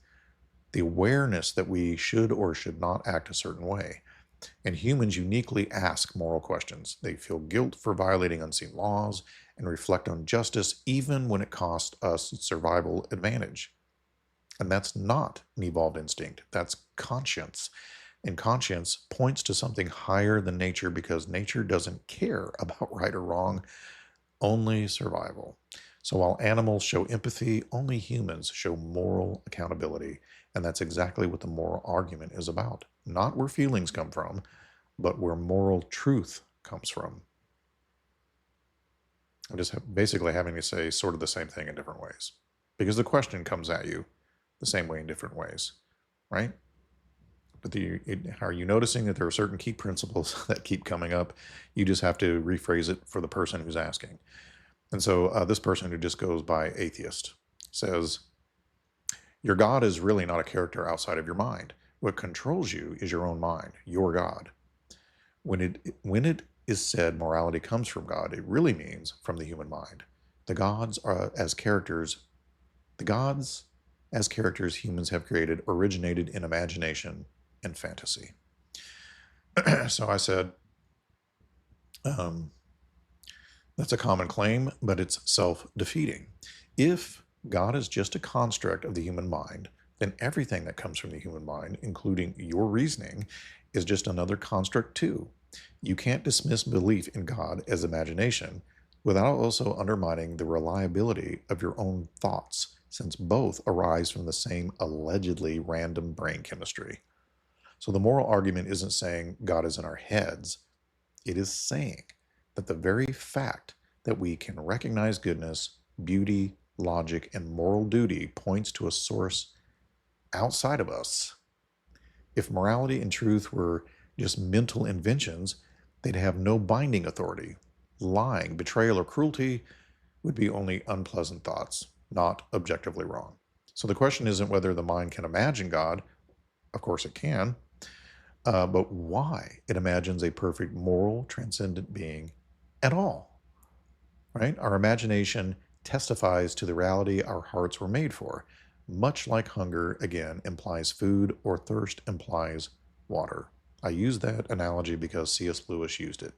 the awareness that we should or should not act a certain way. And humans uniquely ask moral questions. They feel guilt for violating unseen laws and reflect on justice even when it costs us survival advantage. And that's not an evolved instinct, that's conscience. And conscience points to something higher than nature because nature doesn't care about right or wrong, only survival. So while animals show empathy, only humans show moral accountability. And that's exactly what the moral argument is about. Not where feelings come from, but where moral truth comes from. I'm just basically having to say sort of the same thing in different ways. Because the question comes at you the same way in different ways, right? But are you noticing that there are certain key principles that keep coming up? You just have to rephrase it for the person who's asking. And so this person who just goes by atheist says, your God is really not a character outside of your mind. What controls you is your own mind, your God. When it is said morality comes from God, it really means from the human mind. The gods as characters humans have created originated in imagination and fantasy. So I said, that's a common claim, but it's self-defeating. If God is just a construct of the human mind, then everything that comes from the human mind, including your reasoning, is just another construct too. You can't dismiss belief in God as imagination without also undermining the reliability of your own thoughts, since both arise from the same allegedly random brain chemistry. So the moral argument isn't saying God is in our heads. It is saying that the very fact that we can recognize goodness, beauty, logic, and moral duty points to a source outside of us. If morality and truth were just mental inventions, they'd have no binding authority. Lying, betrayal, or cruelty would be only unpleasant thoughts, not objectively wrong. So the question isn't whether the mind can imagine God. Of course it can. But why it imagines a perfect moral, transcendent being at all, right? Our imagination testifies to the reality our hearts were made for. Much like hunger, again, implies food, or thirst implies water. I use that analogy because C.S. Lewis used it.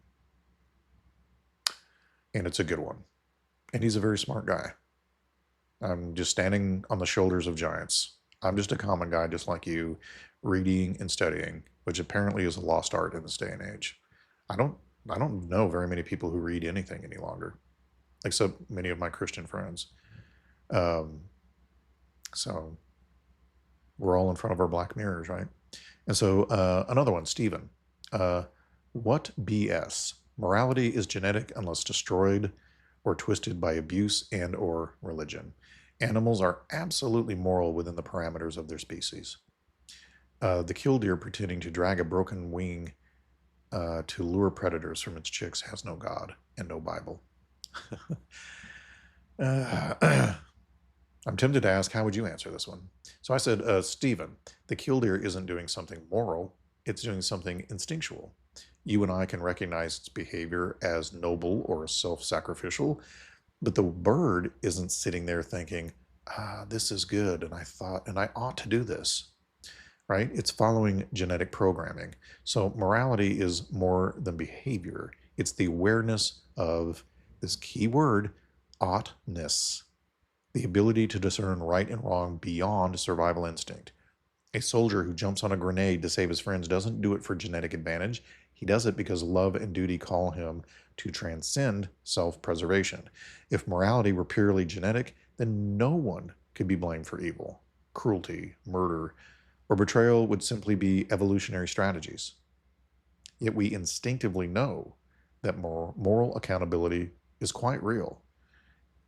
And it's a good one. And he's a very smart guy. I'm just standing on the shoulders of giants. I'm just a common guy just like you, reading and studying, which apparently is a lost art in this day and age. I don't know very many people who read anything any longer, except many of my Christian friends. So we're all in front of our black mirrors, right? And so another one, Stephen. What BS? Morality is genetic unless destroyed or twisted by abuse and or religion. Animals are absolutely moral within the parameters of their species. The killdeer pretending to drag a broken wing to lure predators from its chicks has no God and no Bible. I'm tempted to ask, how would you answer this one? So I said, Stephen, the killdeer isn't doing something moral, it's doing something instinctual. You and I can recognize its behavior as noble or self-sacrificial, but the bird isn't sitting there thinking, this is good, and I ought to do this, right? It's following genetic programming. So morality is more than behavior. It's the awareness of this key word, oughtness, the ability to discern right and wrong beyond survival instinct. A soldier who jumps on a grenade to save his friends doesn't do it for genetic advantage. He does it because love and duty call him to transcend self-preservation. If morality were purely genetic, then no one could be blamed for evil. Cruelty, murder, or betrayal would simply be evolutionary strategies. Yet we instinctively know that moral accountability is quite real.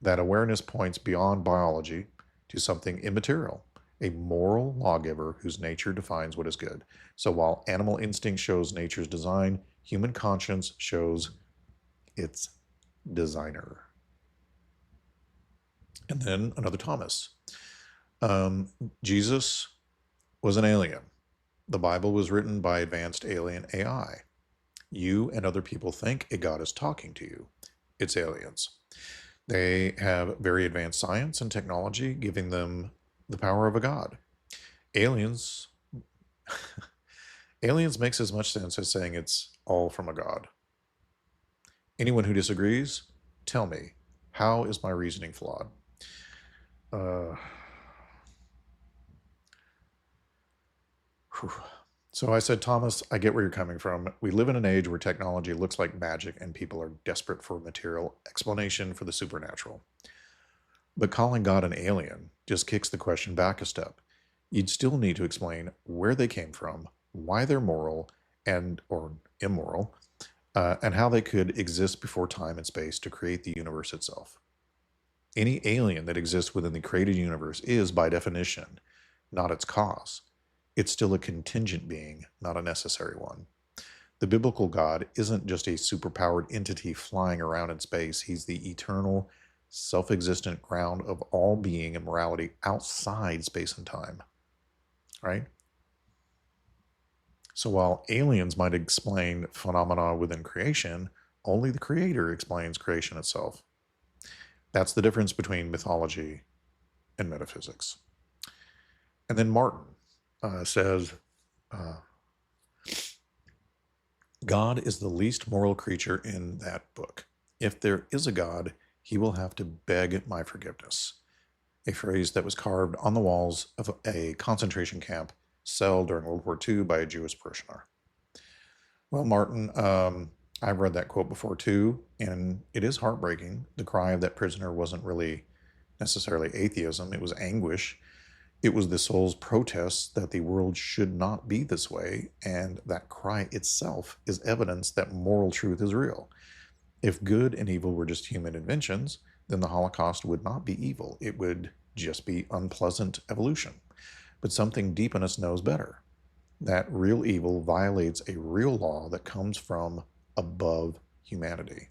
That awareness points beyond biology to something immaterial, a moral lawgiver whose nature defines what is good. So while animal instinct shows nature's design, human conscience shows its designer. And then another Thomas. Jesus was an alien. The Bible was written by advanced alien AI. You and other people think a God is talking to you. It's aliens. They have very advanced science and technology, giving them the power of a god. Aliens makes as much sense as saying it's all from a god. Anyone who disagrees, tell me, how is my reasoning flawed? So I said, Thomas, I get where you're coming from. We live in an age where technology looks like magic and people are desperate for material explanation for the supernatural. But calling God an alien just kicks the question back a step. You'd still need to explain where they came from, why they're moral and or immoral, and how they could exist before time and space to create the universe itself. Any alien that exists within the created universe is, by definition, not its cause. It's still a contingent being, not a necessary one. The biblical God isn't just a superpowered entity flying around in space. He's the eternal, self-existent ground of all being and morality outside space and time, right? So while aliens might explain phenomena within creation, only the Creator explains creation itself. That's the difference between mythology and metaphysics. And then Martin says, God is the least moral creature in that book. If there is a God, he will have to beg my forgiveness. A phrase that was carved on the walls of a concentration camp cell during World War II by a Jewish parishioner. Well, Martin, I've read that quote before too, and it is heartbreaking. The cry of that prisoner wasn't really necessarily atheism, it was anguish. It was the soul's protest that the world should not be this way, and that cry itself is evidence that moral truth is real. If good and evil were just human inventions, then the Holocaust would not be evil. It would just be unpleasant evolution. But something deep in us knows better. That real evil violates a real law that comes from above humanity.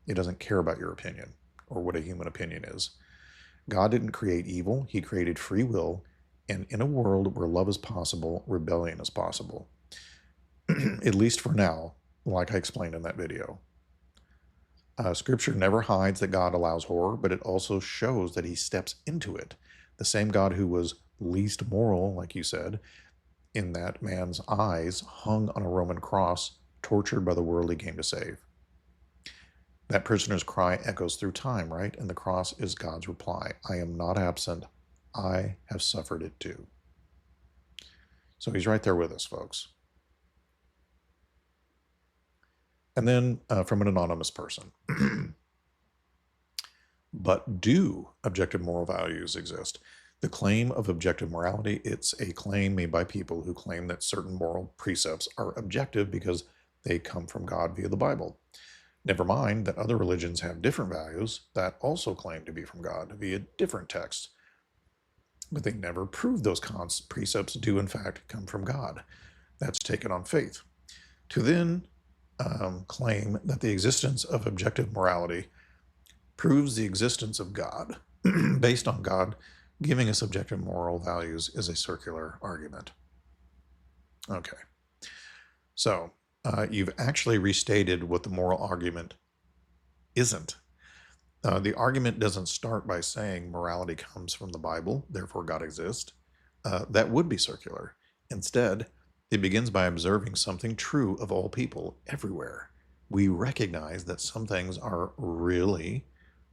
It doesn't care about your opinion or what a human opinion is. God didn't create evil, he created free will, and in a world where love is possible, rebellion is possible. At least for now, like I explained in that video. Scripture never hides that God allows horror, but it also shows that he steps into it. The same God who was least moral, like you said, in that man's eyes, hung on a Roman cross, tortured by the world he came to save. That prisoner's cry echoes through time, right? And the cross is God's reply. I am not absent. I have suffered it too. So he's right there with us, folks. And then from an anonymous person. But do objective moral values exist? The claim of objective morality, it's a claim made by people who claim that certain moral precepts are objective because they come from God via the Bible. Never mind that other religions have different values that also claim to be from God via different texts. but they never prove those precepts do in fact come from God. That's taken on faith. To then claim that the existence of objective morality proves the existence of God based on God giving us objective moral values is a circular argument. Okay. So you've actually restated what the moral argument isn't. The argument doesn't start by saying morality comes from the Bible, therefore God exists. That would be circular. Instead, it begins by observing something true of all people everywhere. We recognize that some things are really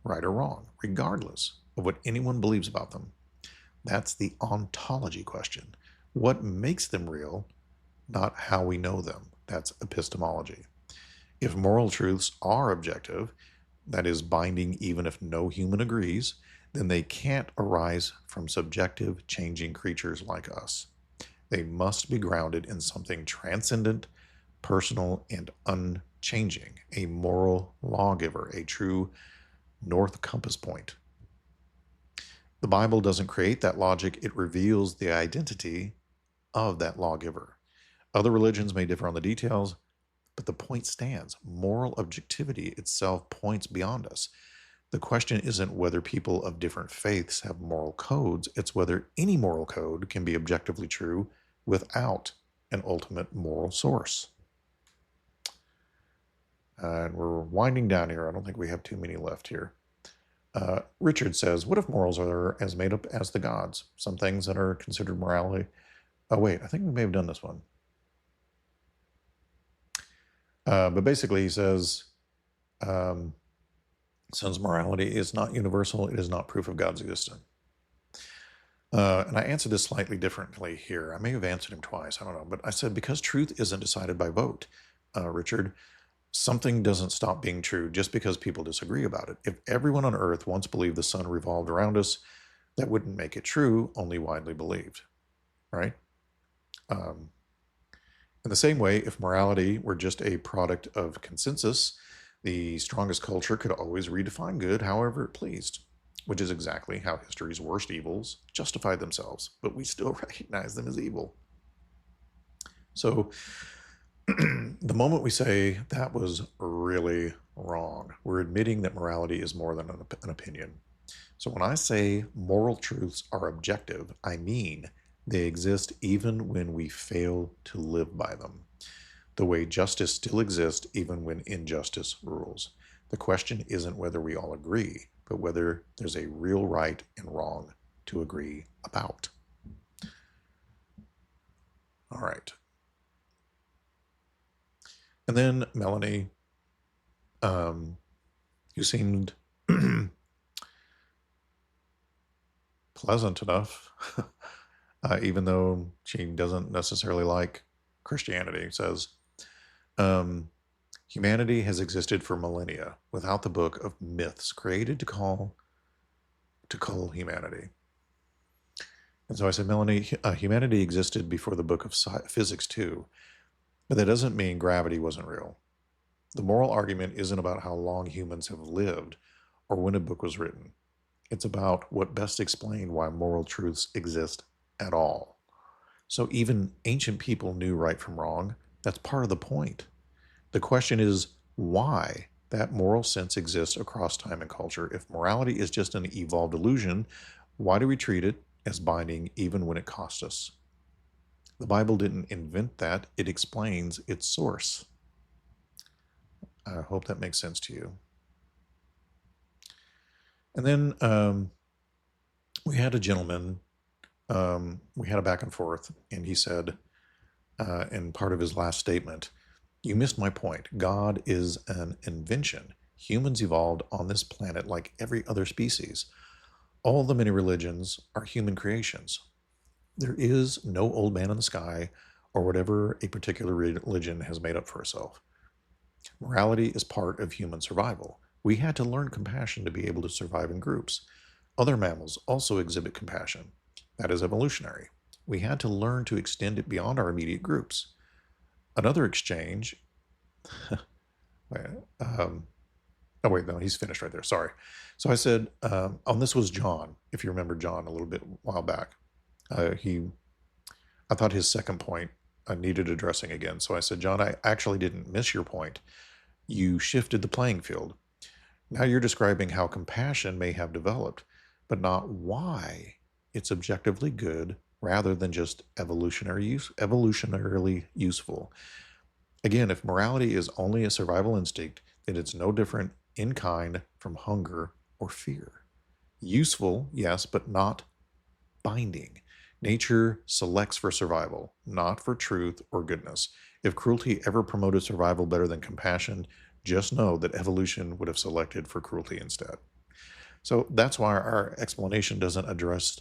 right or wrong, regardless of what anyone believes about them. That's the ontology question. What makes them real, not how we know them. That's epistemology. If moral truths are objective, that is binding even if no human agrees, then they can't arise from subjective, changing creatures like us. They must be grounded in something transcendent, personal, and unchanging, a moral lawgiver, a true north compass point. The Bible doesn't create that logic, it reveals the identity of that lawgiver. Other religions may differ on the details, but the point stands. Moral objectivity itself points beyond us. The question isn't whether people of different faiths have moral codes, it's whether any moral code can be objectively true without an ultimate moral source. And we're winding down here. I don't think we have too many left here. Richard says, what if morals are as made up as the gods? Some things that are considered morality. Oh, wait, I think we may have done this one. But basically he says, since morality is not universal, it is not proof of God's existence. And I answered this slightly differently here. I may have answered him twice, I don't know. But I said, because truth isn't decided by vote, Richard, something doesn't stop being true just because people disagree about it. If everyone on earth once believed the sun revolved around us, that wouldn't make it true, only widely believed, right? In the same way, if morality were just a product of consensus, the strongest culture could always redefine good however it pleased, which is exactly how history's worst evils justify themselves, but we still recognize them as evil. So the moment we say that was really wrong, we're admitting that morality is more than an opinion. So when I say moral truths are objective, I mean they exist even when we fail to live by them. The way justice still exists even when injustice rules. The question isn't whether we all agree, but whether there's a real right and wrong to agree about. All right. And then Melanie, who seemed pleasant enough, even though she doesn't necessarily like Christianity, says, humanity has existed for millennia without the book of myths created to call humanity. And so I said, Melanie, humanity existed before the book of physics too, but that doesn't mean gravity wasn't real. The moral argument isn't about how long humans have lived or when a book was written. It's about what best explained why moral truths exist at all. So even ancient people knew right from wrong. That's part of the point. The question is why that moral sense exists across time and culture. If morality is just an evolved illusion, why do we treat it as binding even when it costs us? The Bible didn't invent that. It explains its source. I hope that makes sense to you. And then we had a gentleman, we had a back and forth, and he said, in part of his last statement, you missed my point. God is an invention. Humans evolved on this planet like every other species. All the many religions are human creations. There is no old man in the sky or whatever a particular religion has made up for itself. Morality is part of human survival. We had to learn compassion to be able to survive in groups. Other mammals also exhibit compassion. That is evolutionary. We had to learn to extend it beyond our immediate groups. Another exchange, Oh, wait, no, he's finished right there. Sorry. So I said, this was John, if you remember John a little bit while back. I thought his second point needed addressing again. So I said, John, I actually didn't miss your point. You shifted the playing field. Now you're describing how compassion may have developed, but not why it's objectively good rather than just evolutionarily useful. Again, if morality is only a survival instinct, then it's no different in kind from hunger or fear. Useful, yes, but not binding. Nature selects for survival, not for truth or goodness. If cruelty ever promoted survival better than compassion, just know that evolution would have selected for cruelty instead. So that's why our explanation doesn't address,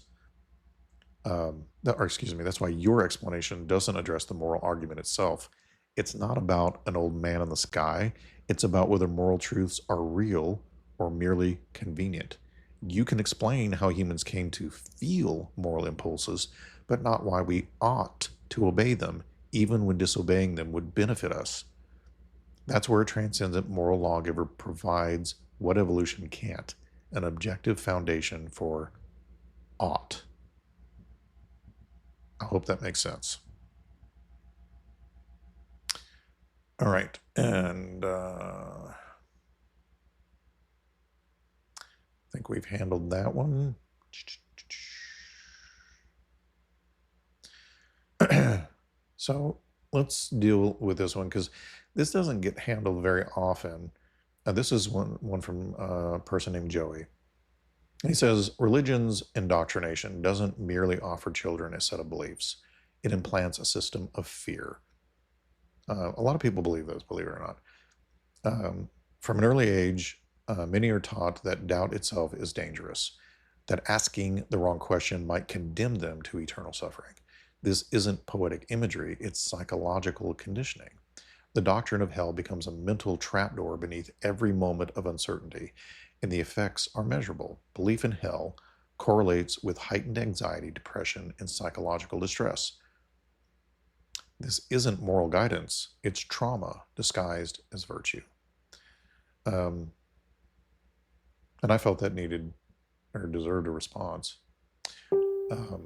that's why your explanation doesn't address the moral argument itself. It's not about an old man in the sky. It's about whether moral truths are real or merely convenient. You can explain how humans came to feel moral impulses, but not why we ought to obey them, even when disobeying them would benefit us. That's where a transcendent moral lawgiver provides what evolution can't, an objective foundation for ought. I hope that makes sense. All right, and I think we've handled that one. So let's deal with this one because this doesn't get handled very often. This is one from a person named Joey. He says, religion's indoctrination doesn't merely offer children a set of beliefs. It implants a system of fear. A lot of people believe this, believe it or not. From an early age, many are taught that doubt itself is dangerous, that asking the wrong question might condemn them to eternal suffering. This isn't poetic imagery, it's psychological conditioning. The doctrine of hell becomes a mental trapdoor beneath every moment of uncertainty, and the effects are measurable. Belief in hell correlates with heightened anxiety, depression, and psychological distress. This isn't moral guidance, it's trauma disguised as virtue. And I felt that needed or deserved a response. Let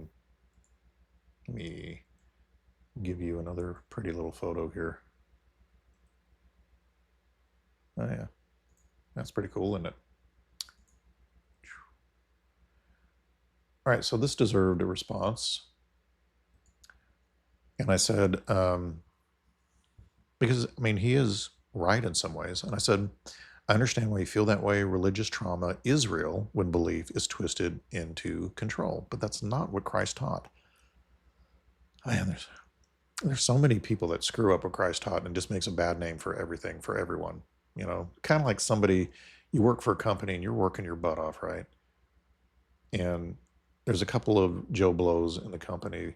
me give you another pretty little photo here. Oh yeah, that's pretty cool, isn't it? All right, so this deserved a response. And I said, because, I mean, he is right in some ways. And I said, I understand why you feel that way. Religious trauma is real when belief is twisted into control, but that's not what Christ taught. Man, there's so many people that screw up what Christ taught and just makes a bad name for everything, for everyone. You know, kind of like somebody, you work for a company and you're working your butt off, right? And there's a couple of Joe Blows in the company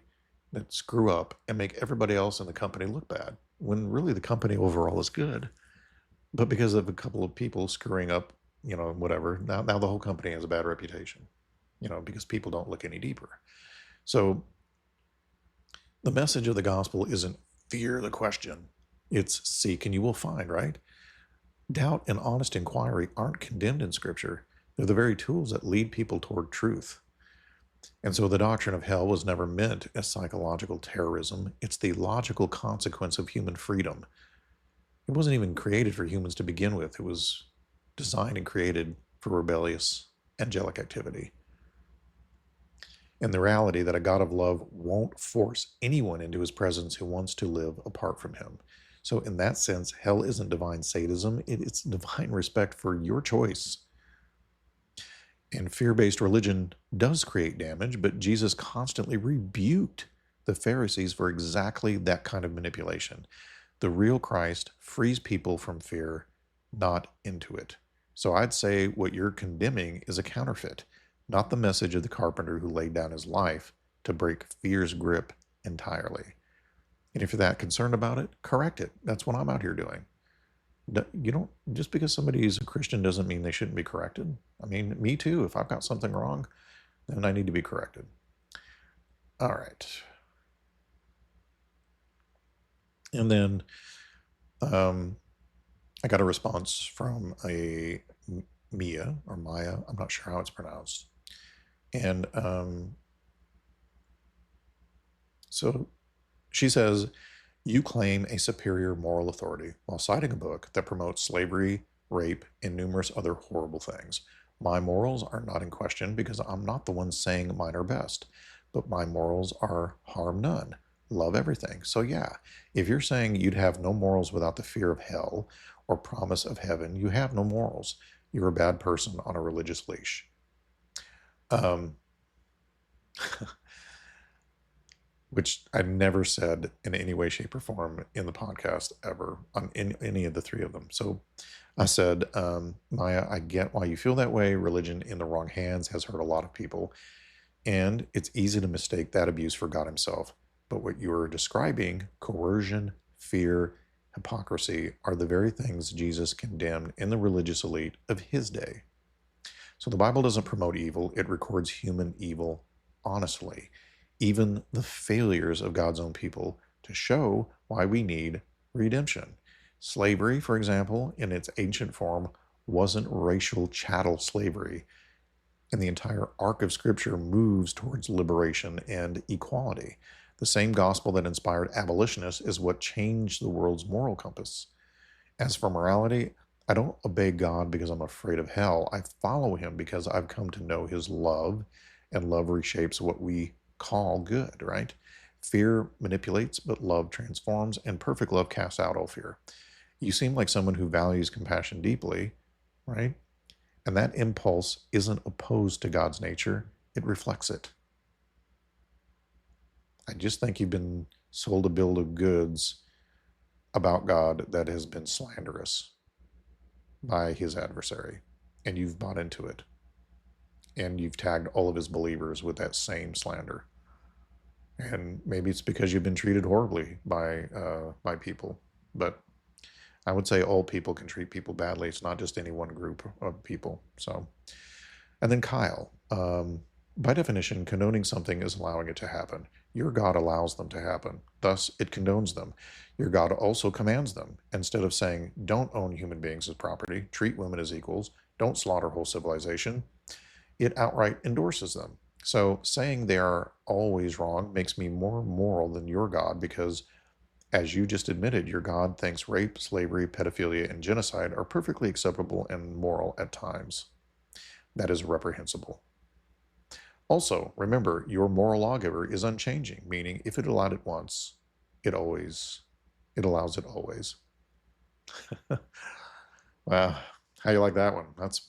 that screw up and make everybody else in the company look bad, when really the company overall is good. But because of a couple of people screwing up, you know, whatever, now the whole company has a bad reputation, you know, because people don't look any deeper. So the message of the gospel isn't fear the question, it's seek and you will find, right? Doubt and honest inquiry aren't condemned in Scripture. They're the very tools that lead people toward truth. And so the doctrine of hell was never meant as psychological terrorism. It's the logical consequence of human freedom. It wasn't even created for humans to begin with. It was designed and created for rebellious angelic activity. And the reality that a God of love won't force anyone into his presence who wants to live apart from him. So in that sense, hell isn't divine sadism. It's divine respect for your choice. And fear-based religion does create damage, but Jesus constantly rebuked the Pharisees for exactly that kind of manipulation. The real Christ frees people from fear, not into it. So I'd say what you're condemning is a counterfeit, not the message of the carpenter who laid down his life to break fear's grip entirely. And if you're that concerned about it, correct it. That's what I'm out here doing. You don't, just because somebody is a Christian doesn't mean they shouldn't be corrected. I mean, me too. If I've got something wrong, then I need to be corrected. All right. And then I got a response from a Mia or Maya. I'm not sure how it's pronounced. And so she says, you claim a superior moral authority while citing a book that promotes slavery, rape, and numerous other horrible things. My morals are not in question because I'm not the one saying mine are best, but my morals are harm none, love everything. So, yeah, if you're saying you'd have no morals without the fear of hell or promise of heaven, you have no morals. You're a bad person on a religious leash. Um, which I never said in any way, shape, or form in the podcast ever on any of the three of them. So I said, Maya, I get why you feel that way. Religion in the wrong hands has hurt a lot of people, and it's easy to mistake that abuse for God himself. But what you're describing, coercion, fear, hypocrisy, are the very things Jesus condemned in the religious elite of his day. So the Bible doesn't promote evil, it records human evil honestly, even the failures of God's own people, to show why we need redemption. Slavery, for example, in its ancient form, wasn't racial chattel slavery, and the entire arc of Scripture moves towards liberation and equality. The same gospel that inspired abolitionists is what changed the world's moral compass. As for morality, I don't obey God because I'm afraid of hell. I follow him because I've come to know his love, and love reshapes what we call good, right? Fear manipulates, but love transforms, and perfect love casts out all fear. You seem like someone who values compassion deeply, right? And that impulse isn't opposed to God's nature, it reflects it. I just think you've been sold a bill of goods about God that has been slanderous by his adversary, and you've bought into it. And you've tagged all of his believers with that same slander. And maybe it's because you've been treated horribly by people. But I would say all people can treat people badly. It's not just any one group of people. So, and then Kyle, by definition, condoning something is allowing it to happen. Your God allows them to happen. Thus, it condones them. Your God also commands them. Instead of saying, don't own human beings as property, treat women as equals, don't slaughter whole civilization, it outright endorses them. So saying they are always wrong makes me more moral than your God because, as you just admitted, your God thinks rape, slavery, pedophilia, and genocide are perfectly acceptable and moral at times. That is reprehensible. Also, remember, your moral lawgiver is unchanging, meaning if it allowed it once, it allows it always. Wow, how you like that one? That's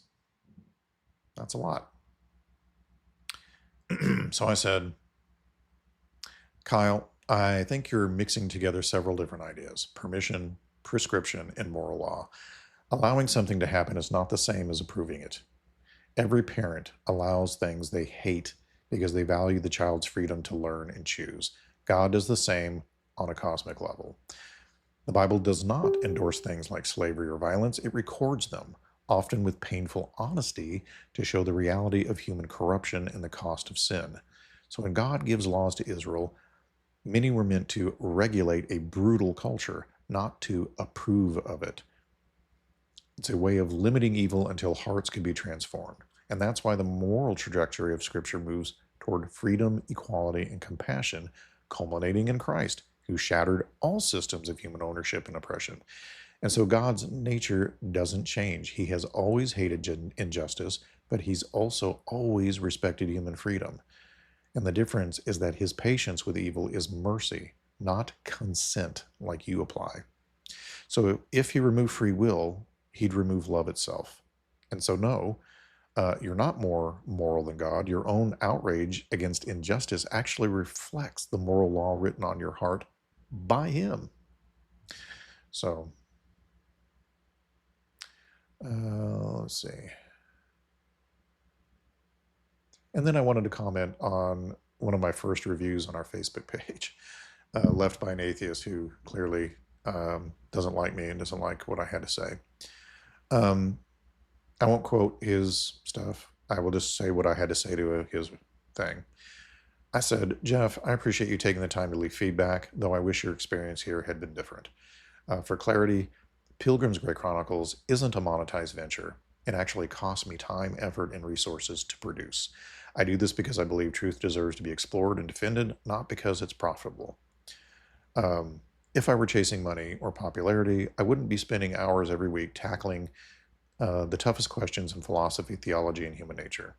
a lot. So I said, Kyle, I think you're mixing together several different ideas: permission, prescription, and moral law. Allowing something to happen is not the same as approving it. Every parent allows things they hate because they value the child's freedom to learn and choose. God does the same on a cosmic level. The Bible does not endorse things like slavery or violence, it records them, often with painful honesty, to show the reality of human corruption and the cost of sin. So when God gives laws to Israel, many were meant to regulate a brutal culture, not to approve of it. It's a way of limiting evil until hearts can be transformed. And that's why the moral trajectory of Scripture moves toward freedom, equality, and compassion, culminating in Christ, who shattered all systems of human ownership and oppression. And so God's nature doesn't change. He has always hated injustice, but he's also always respected human freedom. And the difference is that his patience with evil is mercy, not consent like you apply. So if he removed free will, he'd remove love itself. And so no, you're not more moral than God. Your own outrage against injustice actually reflects the moral law written on your heart by him. So, let's see. And then I wanted to comment on one of my first reviews on our Facebook page, left by an atheist who clearly doesn't like me and doesn't like what I had to say. I won't quote his stuff. I will just say what I had to say to his thing. I said, Jeff, I appreciate you taking the time to leave feedback, though I wish your experience here had been different. For clarity, Pilgrims Grey Chronicles isn't a monetized venture. It actually costs me time, effort, and resources to produce. I do this because I believe truth deserves to be explored and defended, not because it's profitable. If I were chasing money or popularity, I wouldn't be spending hours every week tackling the toughest questions in philosophy, theology, and human nature.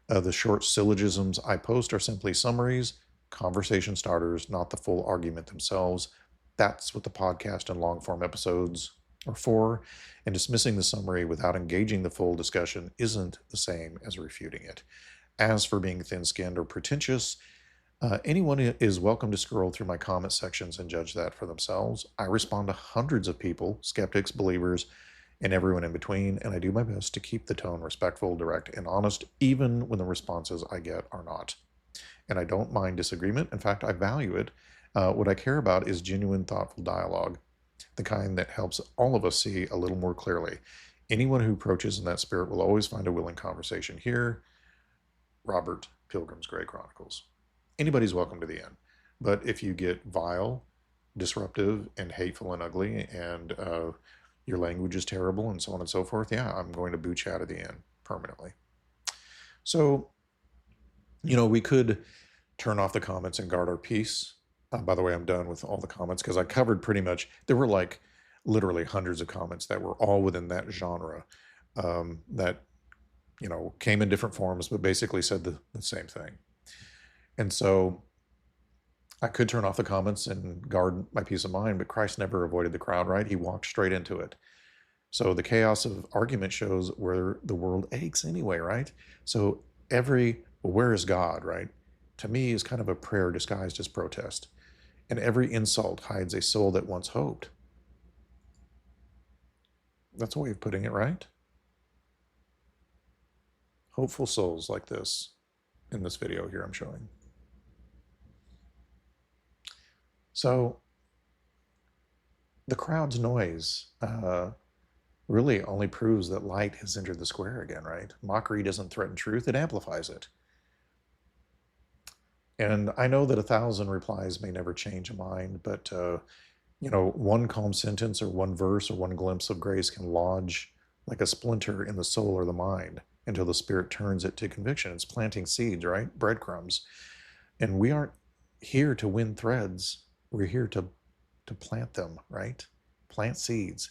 The short syllogisms I post are simply summaries, conversation starters, not the full argument themselves. That's what the podcast and long form episodes are for, and dismissing the summary without engaging the full discussion isn't the same as refuting it. As for being thin-skinned or pretentious, anyone is welcome to scroll through my comment sections and judge that for themselves. I respond to hundreds of people, skeptics, believers, and everyone in between, and I do my best to keep the tone respectful, direct, and honest, even when the responses I get are not. And I don't mind disagreement. In fact, I value it. What I care about is genuine, thoughtful dialogue, the kind that helps all of us see a little more clearly. Anyone who approaches in that spirit will always find a willing conversation here. Robert, Pilgrims Grey Chronicles. Anybody's welcome to the end. But if you get vile, disruptive, and hateful and ugly, and your language is terrible, and so on and so forth, yeah, I'm going to boot you out of the end permanently. So, we could turn off the comments and guard our peace. By the way, I'm done with all the comments because I covered pretty much, there were like literally hundreds of comments that were all within that genre that, came in different forms, but basically said the same thing. And so I could turn off the comments and guard my peace of mind, but Christ never avoided the crowd, right? He walked straight into it. So the chaos of argument shows where the world aches anyway, right? So where is God, right? To me is kind of a prayer disguised as protest. And every insult hides a soul that once hoped. That's a way of putting it, right? Hopeful souls like this in this video here I'm showing. So the crowd's noise really only proves that light has entered the square again, right? Mockery doesn't threaten truth, it amplifies it. And I know that 1,000 replies may never change a mind, but one calm sentence or one verse or one glimpse of grace can lodge like a splinter in the soul or the mind until the Spirit turns it to conviction. It's planting seeds, right? Breadcrumbs. And we aren't here to win threads. We're here to plant them, right? Plant seeds.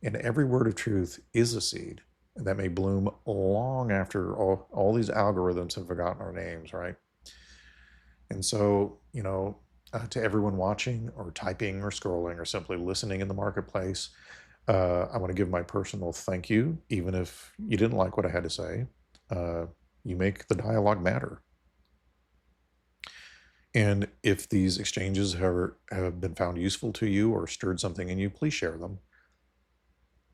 And every word of truth is a seed that may bloom long after all these algorithms have forgotten our names, right? And so, to everyone watching or typing or scrolling or simply listening in the marketplace, I want to give my personal thank you, even if you didn't like what I had to say. You make the dialogue matter. And if these exchanges have been found useful to you or stirred something in you, please share them.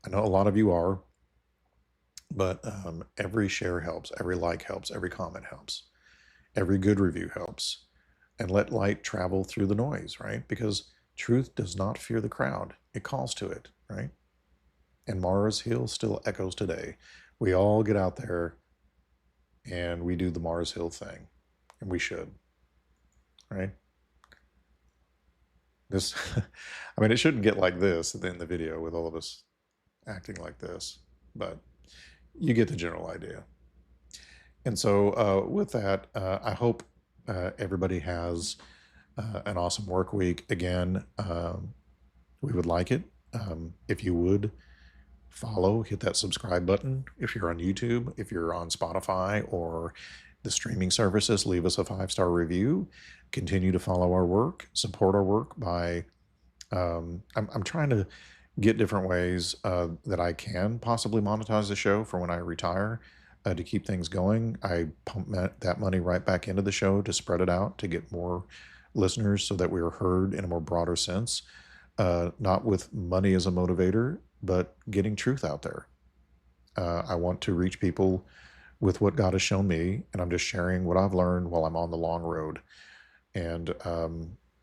I know a lot of you are, but every share helps, every like helps, every comment helps, every good review helps. And let light travel through the noise, right? Because truth does not fear the crowd. It calls to it, right? And Mars Hill still echoes today. We all get out there and we do the Mars Hill thing. And we should, right? This, it shouldn't get like this in the video with all of us acting like this, but you get the general idea. And so with that, I hope everybody has an awesome work week. Again, we would like it if you would follow, hit that subscribe button. If you're on YouTube, if you're on Spotify or the streaming services, leave us a 5-star review. Continue to follow our work, support our work by, I'm trying to get different ways that I can possibly monetize the show for when I retire. To keep things going, I pump that money right back into the show to spread it out, to get more listeners so that we are heard in a more broader sense, not with money as a motivator, but getting truth out there. I want to reach people with what God has shown me, and I'm just sharing what I've learned while I'm on the long road. And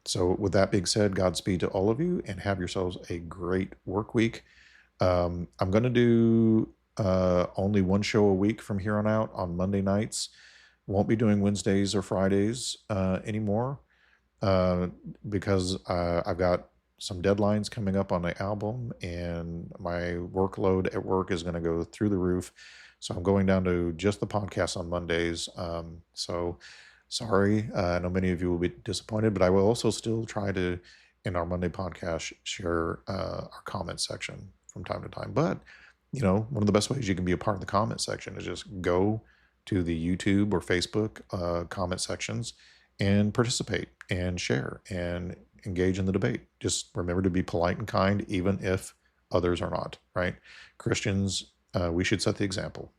so with that being said, Godspeed to all of you, and have yourselves a great work week. I'm going to do only one show a week from here on out on Monday nights. Won't be doing Wednesdays or Fridays anymore because I've got some deadlines coming up on the album, and my workload at work is going to go through the roof. So I'm going down to just the podcast on Mondays. So sorry. I know many of you will be disappointed, but I will also still try to, in our Monday podcast, share our comment section from time to time. But, one of the best ways you can be a part of the comment section is just go to the YouTube or Facebook comment sections and participate and share and engage in the debate. Just remember to be polite and kind, even if others are not, right? Christians, we should set the example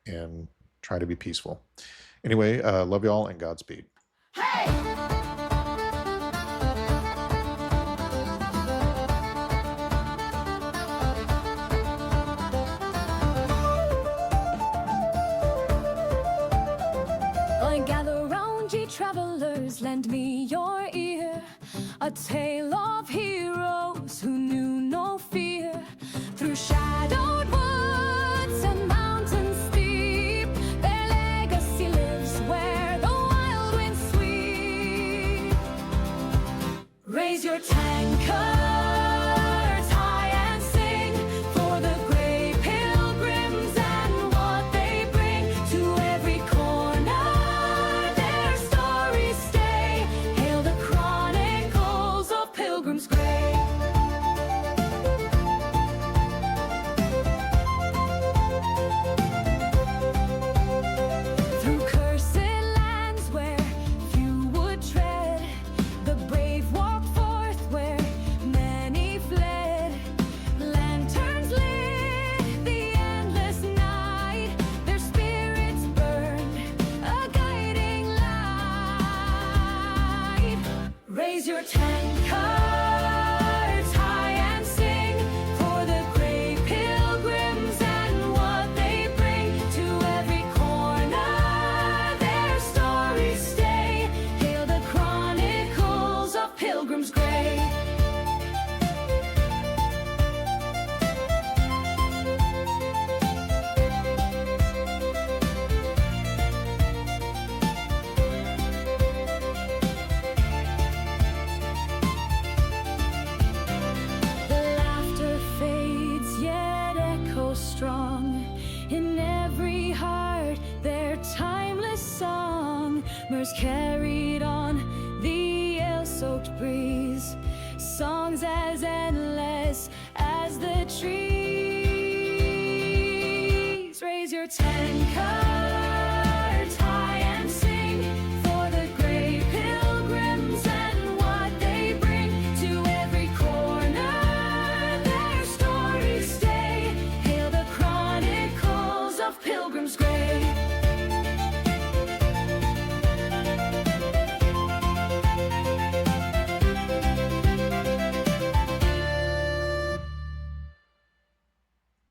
and try to be peaceful. Anyway, love y'all and Godspeed. Hey! Gather round, ye travelers, lend me your ear. A tale of heroes who knew no fear. Through shadowed woods and mountains steep, their legacy lives where the wild winds sweep. Raise your tankards high and sing for the grey pilgrims and what they bring to every corner. Their stories stay. Hail the chronicles of Pilgrims Grey. Through cursed lands where few would tread, the brave walked forth where many fled. Lanterns lit the endless night, their spirits burned a guiding light. Raise your tankards high and sing for the grey pilgrims and what they bring to every corner. Their stories stay. Hail the chronicles of Pilgrims Grey. The laughter fades, yet echoes strong in every heart. Their timeless song, mirrors carried on the ale-soaked breeze. Songs as endless as the trees. Raise your tankards high and sing for the grey pilgrims and what they bring to every corner. Their stories stay. Hail the chronicles of Pilgrims Grey.